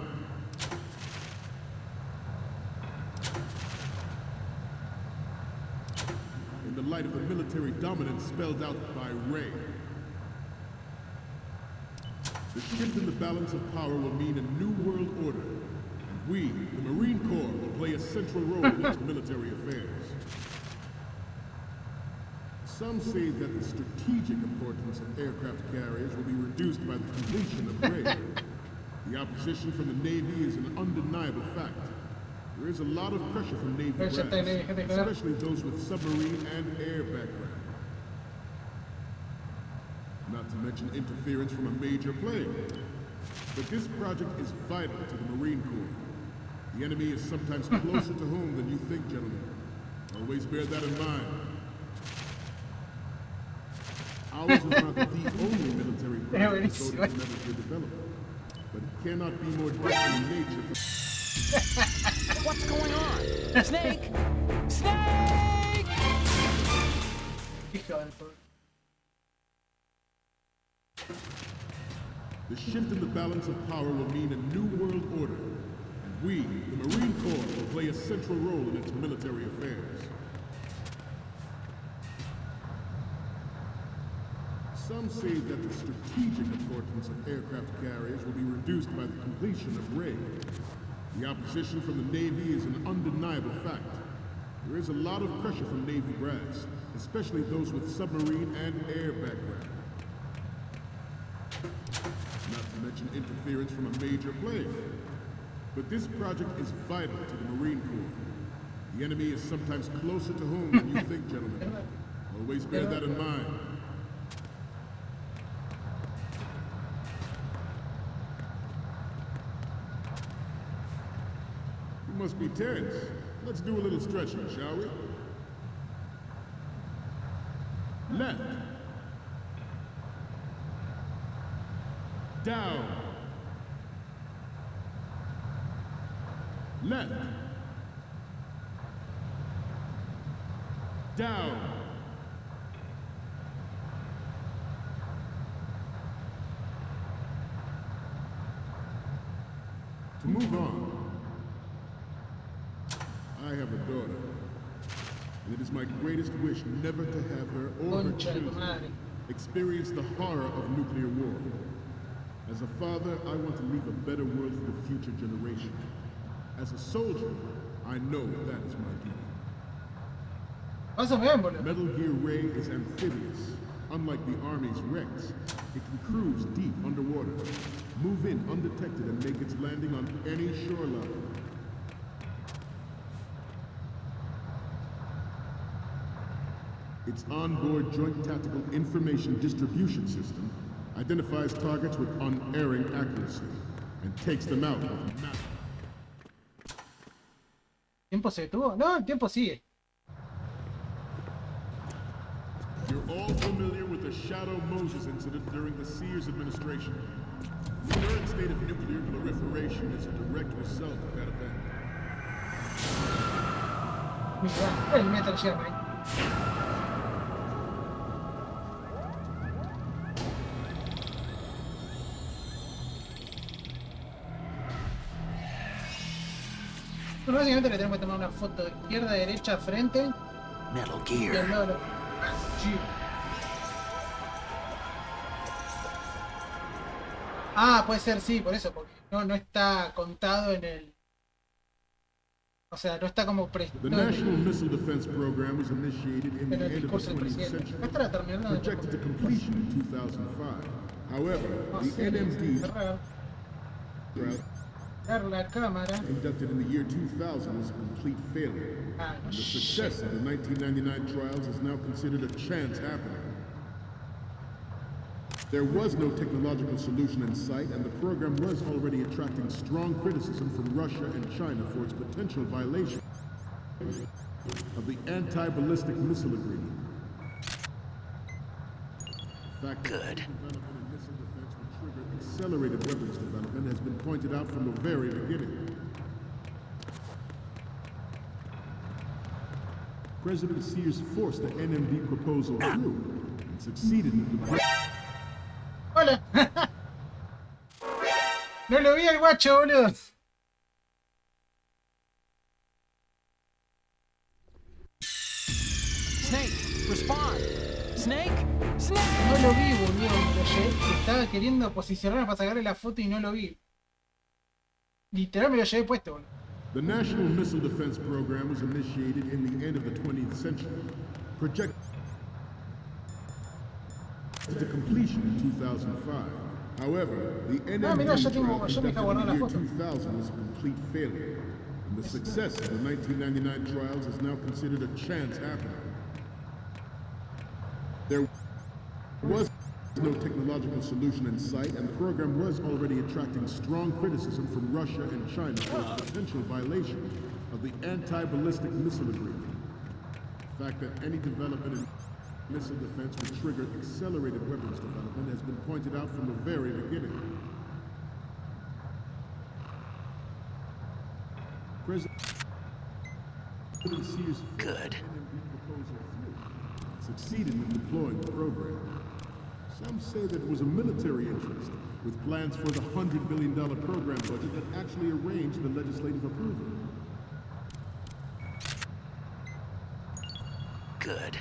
In the light of the military dominance spelled out by Ray, the shift in the balance of power will mean a new world order. We, the Marine Corps, will play a central role in its military affairs. Some say that the strategic importance of aircraft carriers will be reduced by the completion of Ray. The opposition from the Navy is an undeniable fact. There is a lot of pressure from Navy brass, especially those with submarine and air background. Not to mention interference from a major player. But this project is vital to the Marine Corps. The enemy is sometimes closer to home than you think, gentlemen. Always bear that in mind. Ours is not the only military project devoted to Metal Gear development, but it cannot be more different in nature. What's going on? Snake! Snake! The shift in the balance of power will mean a new world order, and we, the Marine Corps, will play a central role in its military affairs. Some say that the strategic importance of aircraft carriers will be reduced by the completion of Ray. The opposition from the Navy is an undeniable fact. There is a lot of pressure from Navy brass, especially those with submarine and air background. Not to mention interference from a major player. But this project is vital to the Marine Corps. The enemy is sometimes closer to home than you think, gentlemen. Always bear that in mind. You must be tense. Let's do a little stretching, shall we? Left. Down. Left. Down. To move on, I have a daughter, and it is my greatest wish never to have her or her children experience the horror of nuclear war. As a father, I want to leave a better world for the future generation. As a soldier, I know that is my duty. Metal Gear Ray is amphibious. Unlike the Army's Rex, it can cruise deep underwater, move in undetected, and make its landing on any shoreline. Its onboard Joint Tactical Information Distribution System identifies targets with unerring accuracy and takes them out of the map. ¿Tiempo se detuvo? No, el tiempo sigue. You're all familiar with the Shadow Moses incident during the Sears administration. The current state of nuclear proliferation is a direct result of that event. Mira, el Metal Gear Ray. Bueno, básicamente le tenemos que tomar una foto de izquierda, derecha, frente. Metal Y al Gear. lado de la... Ah, puede ser, sí, por eso, porque no está contado en el... O sea, no está como The National Missile Defense Program was initiated in the end of the 20th century, projected to completion in 2005. However, the NMD conducted in the year 2000 was a complete failure, and the success of the 1999 trials is now considered a chance happening. There was no technological solution in sight, and the program was already attracting strong criticism from Russia and China for its potential violation of the anti-ballistic missile agreement. The fact that development in missile defense would trigger accelerated weapons development has been pointed out from the very beginning. President Sears forced the NMD proposal through and succeeded in the... ¡Hola! No lo vi al guacho, boludo. Snake, respond. Snake, Snake. No lo vi, boludo. Estaba queriendo posicionarme para sacarle la foto y no lo vi. Literal me lo llevé puesto, boludo. The National Missile Defense Program was initiated in the end of the 20th century, projected to completion in 2005. However, the NMD conducted in the year 2000 was a complete failure, and the success of the 1999 trials is now considered a chance happening. There was no technological solution in sight, and the program was already attracting strong criticism from Russia and China for its potential violation of the anti-ballistic missile agreement. The fact that any development in missile defense would trigger accelerated weapons development has been pointed out from the very beginning. President Sears' NMD proposal succeeded in deploying the program. Some say that it was a military interest, with plans for the $100 billion program budget that actually arranged the legislative approval. Good.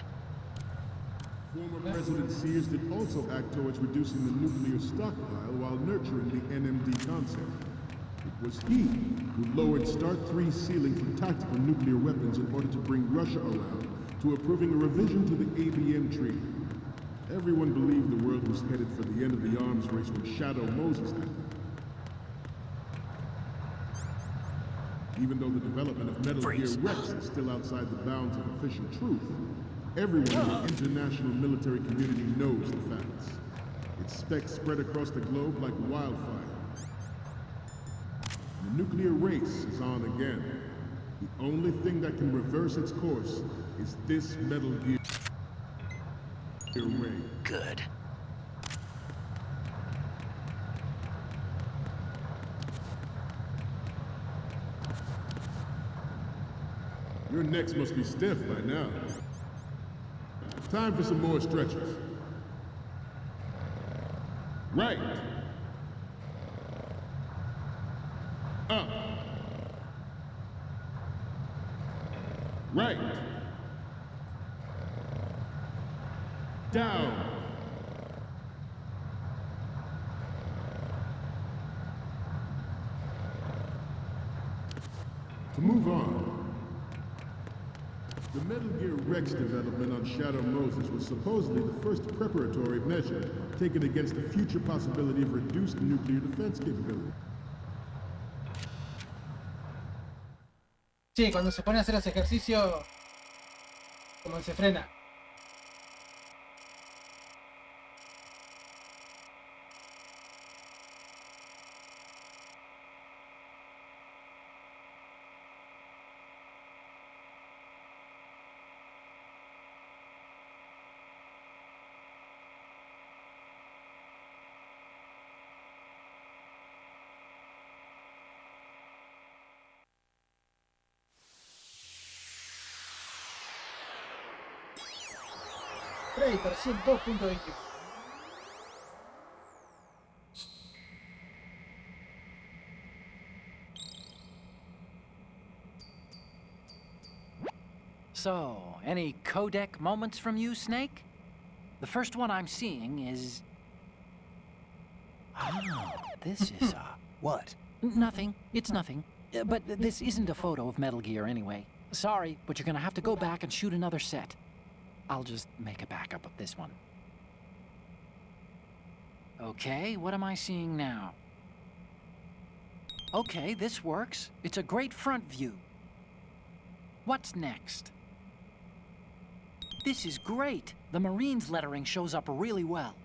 Former President Sears did also act towards reducing the nuclear stockpile while nurturing the NMD concept. It was he who lowered Start 3's ceiling for tactical nuclear weapons in order to bring Russia around to approving a revision to the ABM treaty. Everyone believed the world was headed for the end of the arms race when Shadow Moses happened. Even though the development of Metal Gear Rex is still outside the bounds of official truth, everyone in the international military community knows the facts. Its specs spread across the globe like wildfire. The nuclear race is on again. The only thing that can reverse its course is this Metal Gear way. Good. Your necks must be stiff by now. Time for some more stretches. Right. Up. Right. Down. To move on, the Metal Gear Rex development on Shadow Moses was supposedly the first preparatory measure taken against the future possibility of reduced nuclear defense capability. Sí, cuando se pone a hacer ese ejercicio, como se frena. Predator 102.20. So, any codec moments from you, Snake? The first one I'm seeing is... Oh, this is, What? Nothing. It's nothing. But this isn't a photo of Metal Gear anyway. Sorry, but you're gonna have to go back and shoot another set. I'll just make a backup of this one. Okay, what am I seeing now? Okay, this works. It's a great front view. What's next? This is great. The Marines lettering shows up really well.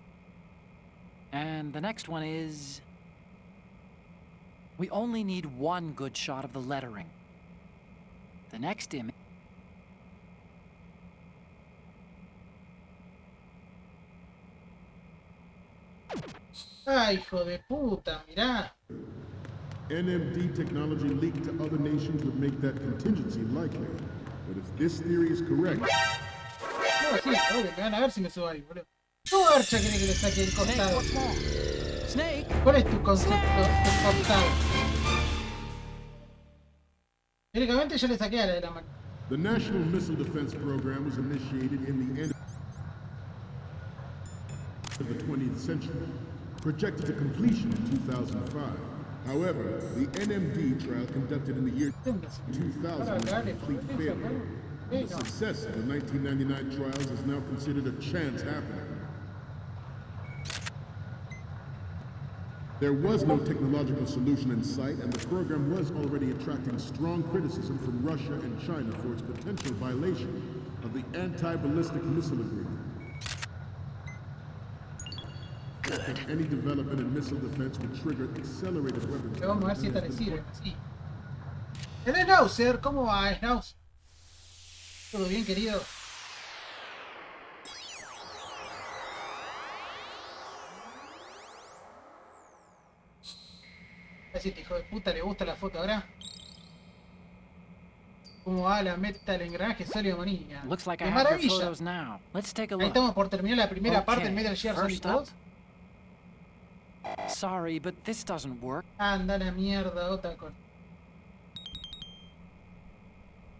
And the next one is... We only need one good shot of the lettering. The next image... Ah, hijo de puta, mirá. NMD technology leaked to other nations would make that contingency likely. But if this theory is correct... No, sí, obvio, me van a ver si me subo ahí, boludo. ¿Tú, Archa, querés que le saque el costado? Snake. ¿Cuál es tu concepto de costado? Técnicamente yo le saqué a la de la mano. The National Missile Defense Program was initiated in the end of the 20th century, projected to completion in 2005. However, the NMD trial conducted in the year 2000 was a complete failure. The success of the 1999 trials is now considered a chance happening. There was no technological solution in sight, and the program was already attracting strong criticism from Russia and China for its potential violation of the anti-ballistic missile agreement. Good. Any development in missile defense would trigger accelerated weapons. Vamos a ver si esta le sirve, sí. El Schnauzer, ¿cómo va, Schnauzer? ¿Todo bien, querido? A este hijo de puta le gusta la foto ahora. ¿Cómo va la meta, el engranaje sólido, Manía? Looks like I ¡Qué have your maravilla! photos now. Let's take a Ahí look. estamos por terminar la primera parte del Okay, Metal Gear Solid first up. 2. Sorry, but this doesn't work. Anda la mierda, otra cosa.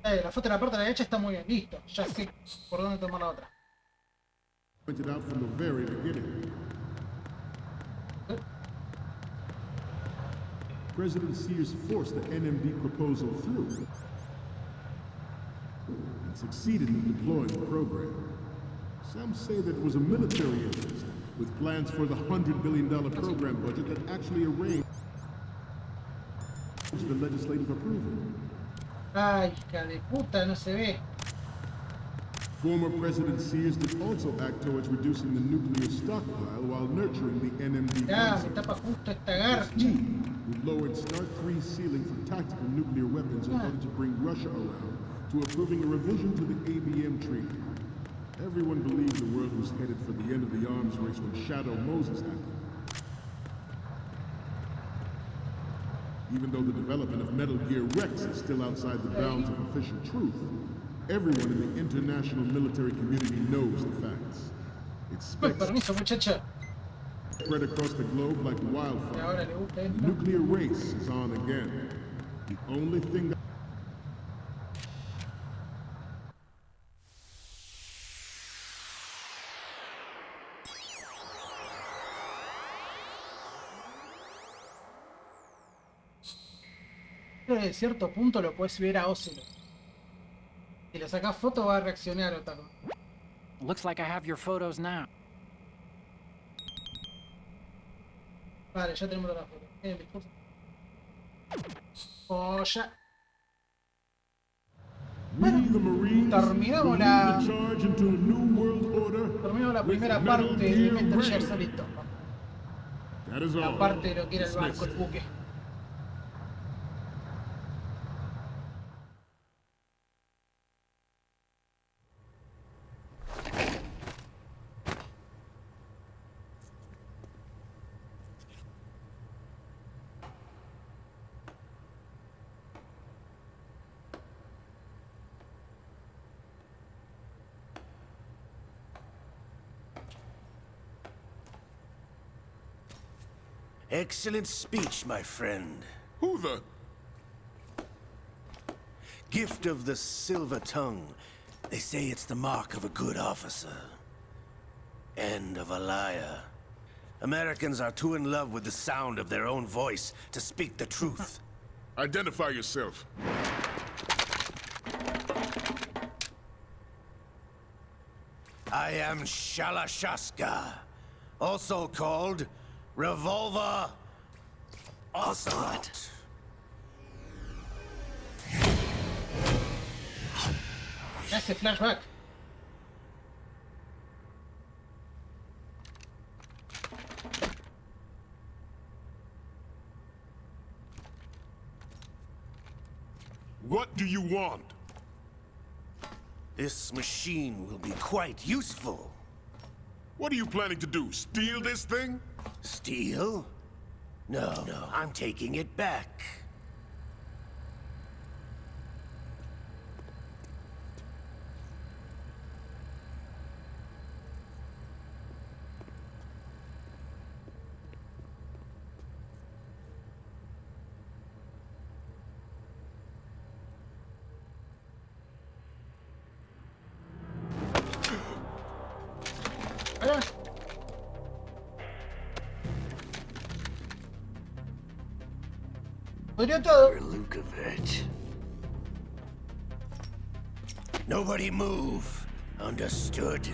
La foto de la parte de la derecha está muy bien. Listo, ya sé por dónde tomar la otra. Pointed out from the very beginning. President Sears forced the NMD proposal through and succeeded in deploying the program. Some say that it was a military interest, with plans for the $100 billion program budget that actually arranged the legislative approval. Ay, hija de puta, no se ve. Former President Sears did also act towards reducing the nuclear stockpile while nurturing the NMD Ya, me concept. tapa justo esta This garcha. move would lowered START 3's ceiling for tactical nuclear weapons in order to bring Russia around to approving a revision to the ABM treaty. Everyone believed the world was headed for the end of the arms race when Shadow Moses happened. Even though the development of Metal Gear Rex is still outside the bounds of official truth, everyone in the international military community knows the facts. It's Con permiso, muchacho. spread across the globe like Y wildfire. ahora le gusta The esto. nuclear race is on again. The only thing that Desde cierto punto lo puedes ver a Ocelot. Si le sacas foto va a reaccionar, Otaku. Looks like I have your photos now. Vale, ya tenemos la foto. El discurso. Oh, ya. we, the Marines, terminamos will la- lead the charge into a new world order. Terminamos la with primera Metal parte de Gear Metal Gear Rex. Solid 2. That is La all. parte de lo que era el barco, Dismissed. el buque. Excellent speech, my friend. Who the... Gift of the silver tongue. They say it's the mark of a good officer. End of a liar. Americans are too in love with the sound of their own voice to speak the truth. Identify yourself. I am Shalashaska, also called Revolver Ocelot. That's a flashback. What do you want? This machine will be quite useful. What are you planning to do? Steal this thing? Steal? No, I'm taking it back. Lukovich. Nobody move. Understood?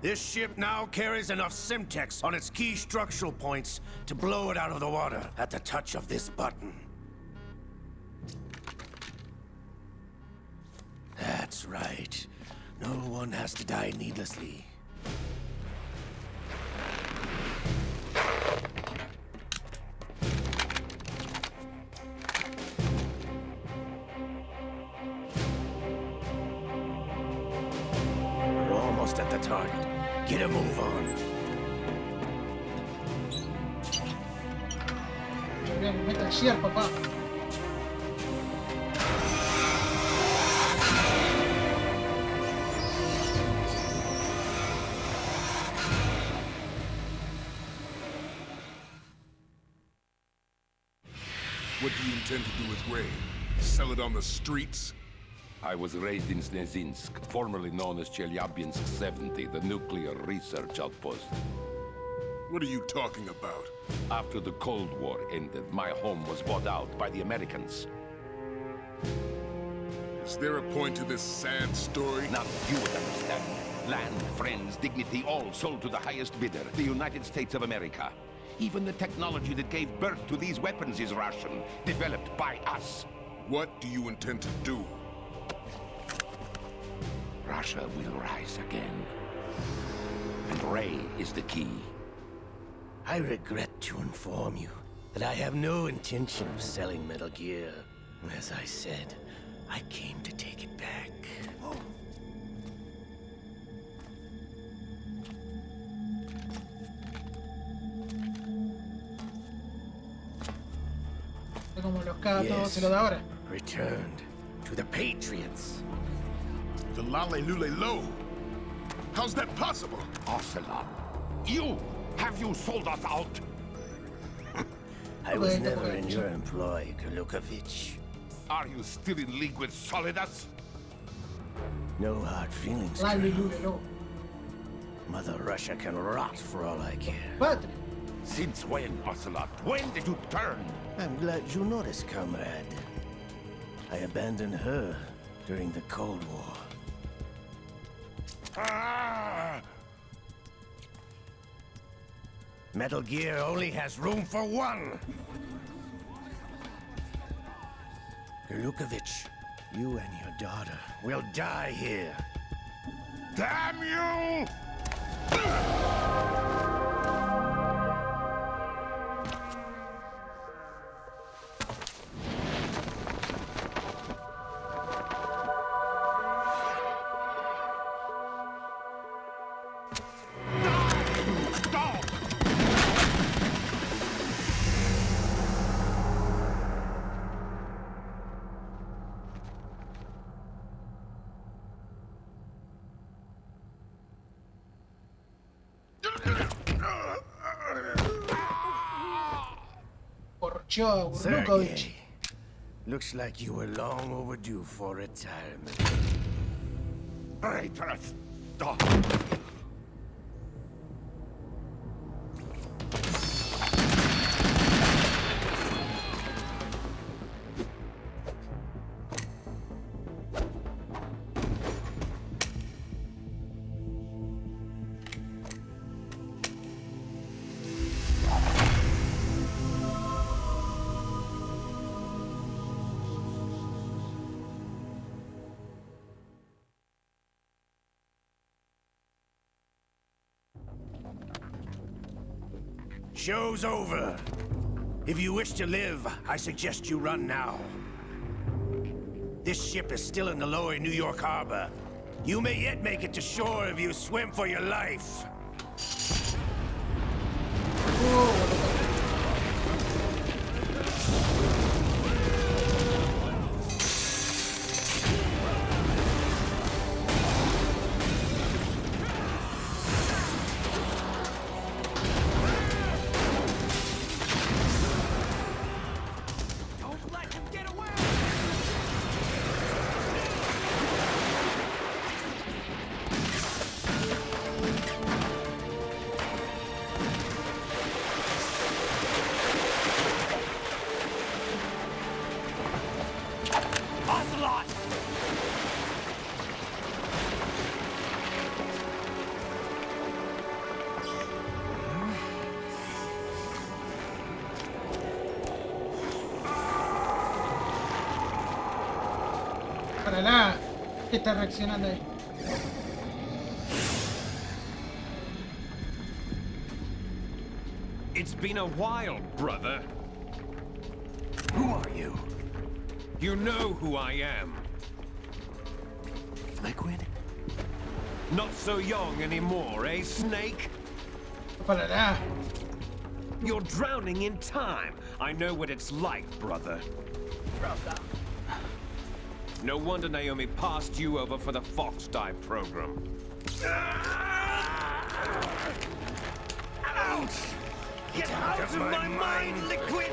This ship now carries enough Simtex on its key structural points to blow it out of the water at the touch of this button. That's right. No one has to die needlessly. We're almost at the target. Get a move on. Metal Shear, papá. What do you intend to do with Ray? Sell it on the streets? I was raised in Snezinsk, formerly known as Chelyabinsk 70, the nuclear research outpost. What are you talking about? After the Cold War ended, my home was bought out by the Americans. Is there a point to this sad story? Now you would understand. Land, friends, dignity, all sold to the highest bidder, the United States of America. Even the technology that gave birth to these weapons is Russian, developed by us. What do you intend to do? Russia will rise again. And Ray is the key. I regret to inform you that I have no intention of selling Metal Gear. As I said, I came to take it back. Como los gatos se lo da ahora. Returned to the Patriots. The Lale Lule Lo? How's that possible? Ocelot, you! Have you sold us out? I was never in your employ, Lukovich. Are you still in league with Solidus? No hard feelings. Lale Lule Lo. Mother Russia can rot for all I care. Padre. Since when, Ocelot? When did you turn? I'm glad you noticed, comrade. I abandoned her during the Cold War. Ah! Metal Gear only has room for one! Lukovich, you and your daughter will die here. Damn you! Echó a Burnukovich. Sergei, looks like you were long overdue for retirement. Traitors! Stop! Show's over. If you wish to live, I suggest you run now. This ship is still in the lower New York harbor. You may yet make it to shore if you swim for your life. Para nada. ¿Qué está reaccionando ahí? It's been a while, brother. Who are you? You know who I am. Liquid? Not so young anymore, eh, Snake? Para nada. You're drowning in time. I know what it's like, brother. No wonder Naomi passed you over for the Fox Dive program. Ouch! Get out of my mind, Liquid!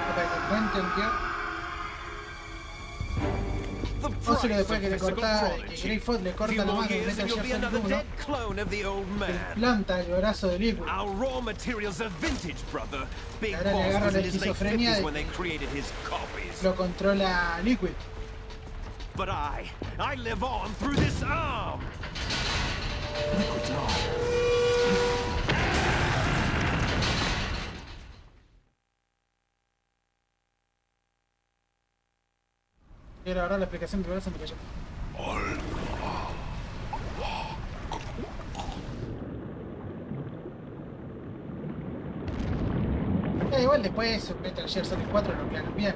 Para que cuente el tío. O si lo después que le corta, que Greyfoot le corta la mano, mete el Gear Solid 1, planta el brazo de Liquid. Our raw materials are vintage, brother. Big Ahora le Boss agarra was la in his late esquizofrenia 50s de when they created his copies. lo controla Liquid. But I live on through this arm. Liquid's on. Y ahora la explicación primero se me cayó. Igual después Metal Gear Solid 4 lo planean bien.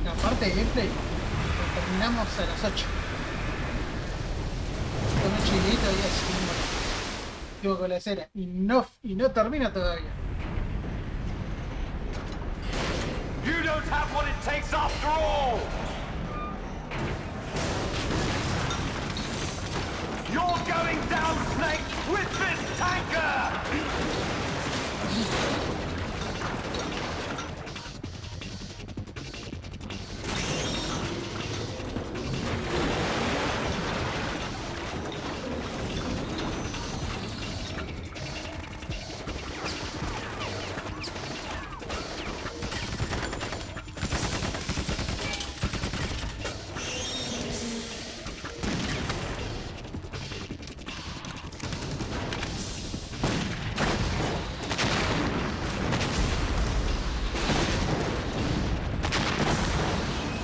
La parte de gameplay lo terminamos a las 8. Con un chilito y así. Digo con la escena. Y no termina todavía. You don't have what it takes after all. You're going down, Snake, with this tanker!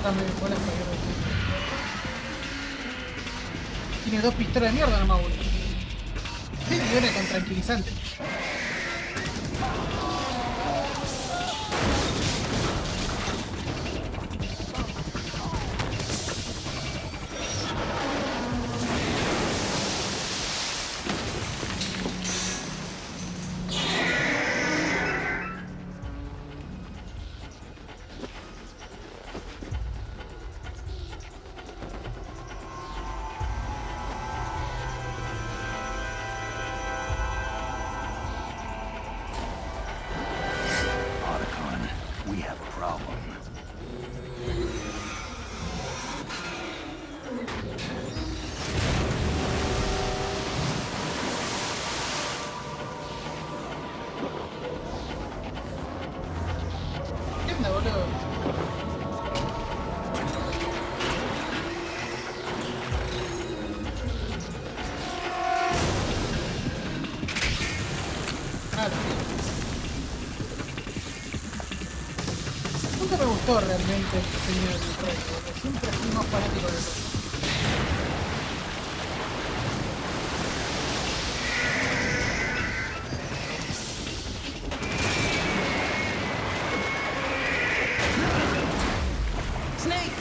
Dame bolas para guerra. Tiene 2 pistolas de mierda nomás, boludo. Sí, viene con tranquilizante. We have a problem. ¿Qué onda, boludo? Nunca me gustó realmente el diseño del rey, porque siempre fui más fanático del rey. Snake!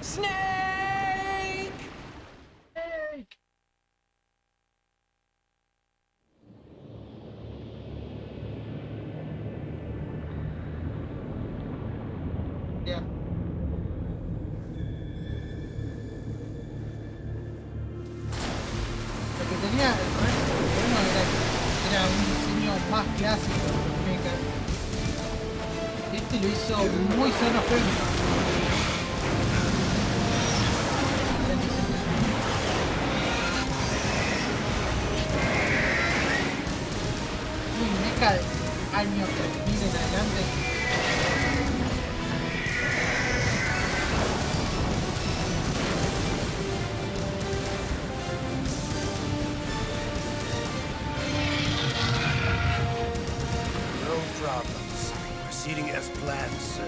Snake! Snake! Ya. Lo que tenía el resto bueno era un diseño más clásico de mecha. Este lo hizo muy sonofónico. Muy mecha de años 3000 en adelante. Problems. Proceeding as planned, sir.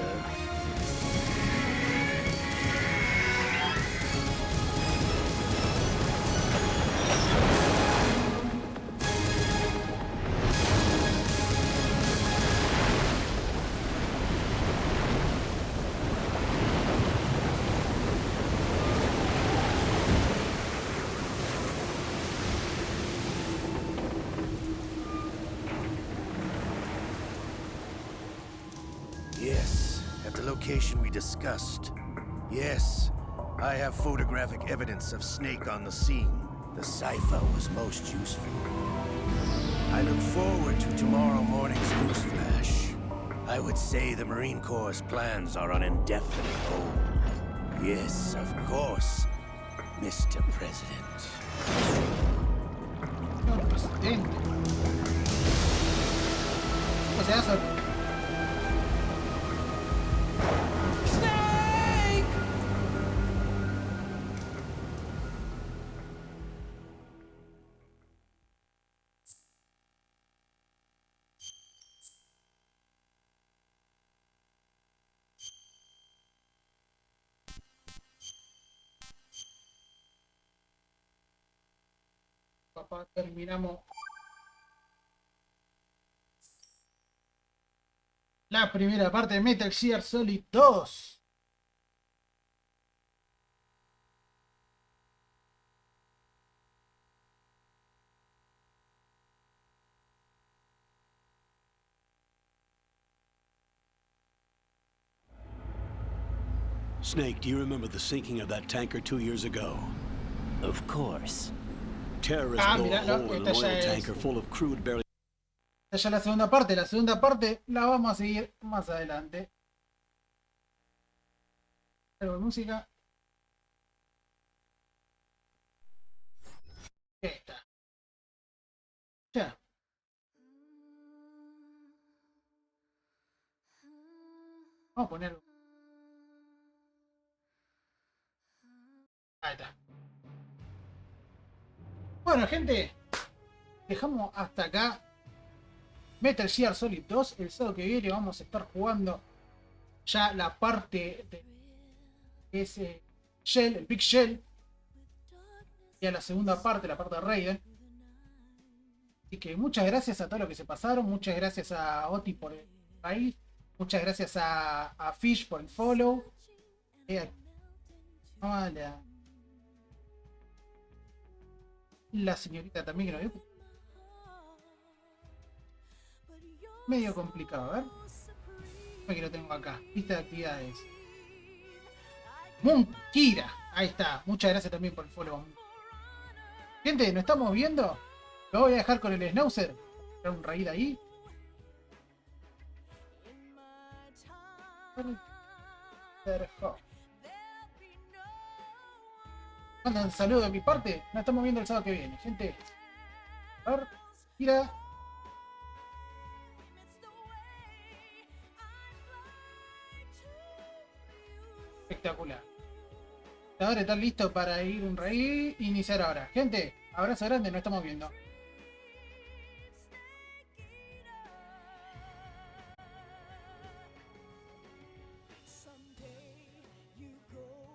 Yes, at the location we discussed. Yes, I have photographic evidence of Snake on the scene. The cipher was most useful. I look forward to tomorrow morning's newsflash. I would say the Marine Corps' plans are on indefinite hold. Yes, of course, Mr. President. No, presidente. O sea, Snake! papá, terminamos la primera parte de Metal Gear Solid 2. Snake, do you remember the sinking of that tanker 2 years ago? Of course. Terrorists blew a hole in an oil tanker full of crude barely... Esta ya la segunda parte. La segunda parte la vamos a seguir más adelante. Algo de música. Esta. Ya. Vamos a ponerlo. Ahí está. Bueno, gente. Dejamos hasta acá Metal Gear Solid 2. El sábado que viene vamos a estar jugando ya la parte de ese Shell, el Big Shell. Y a la segunda parte, la parte de Raiden. Así que muchas gracias a todos los que se pasaron. Muchas gracias a Oti por el raid. Muchas gracias a Fish por el follow. Hola. La señorita también que lo vio. Medio complicado, a ver. Aquí lo tengo acá. Lista de actividades. Kira. Ahí está. Muchas gracias también por el follow. Gente, ¿nos estamos viendo? Lo voy a dejar con el Schnauzer. Un raid ahí. Mandan saludos de mi parte. Nos estamos viendo el sábado que viene, gente. A ver, mira. Espectacular. Ahora están listos para ir un raid. Iniciar ahora. Gente, abrazo grande, nos estamos viendo.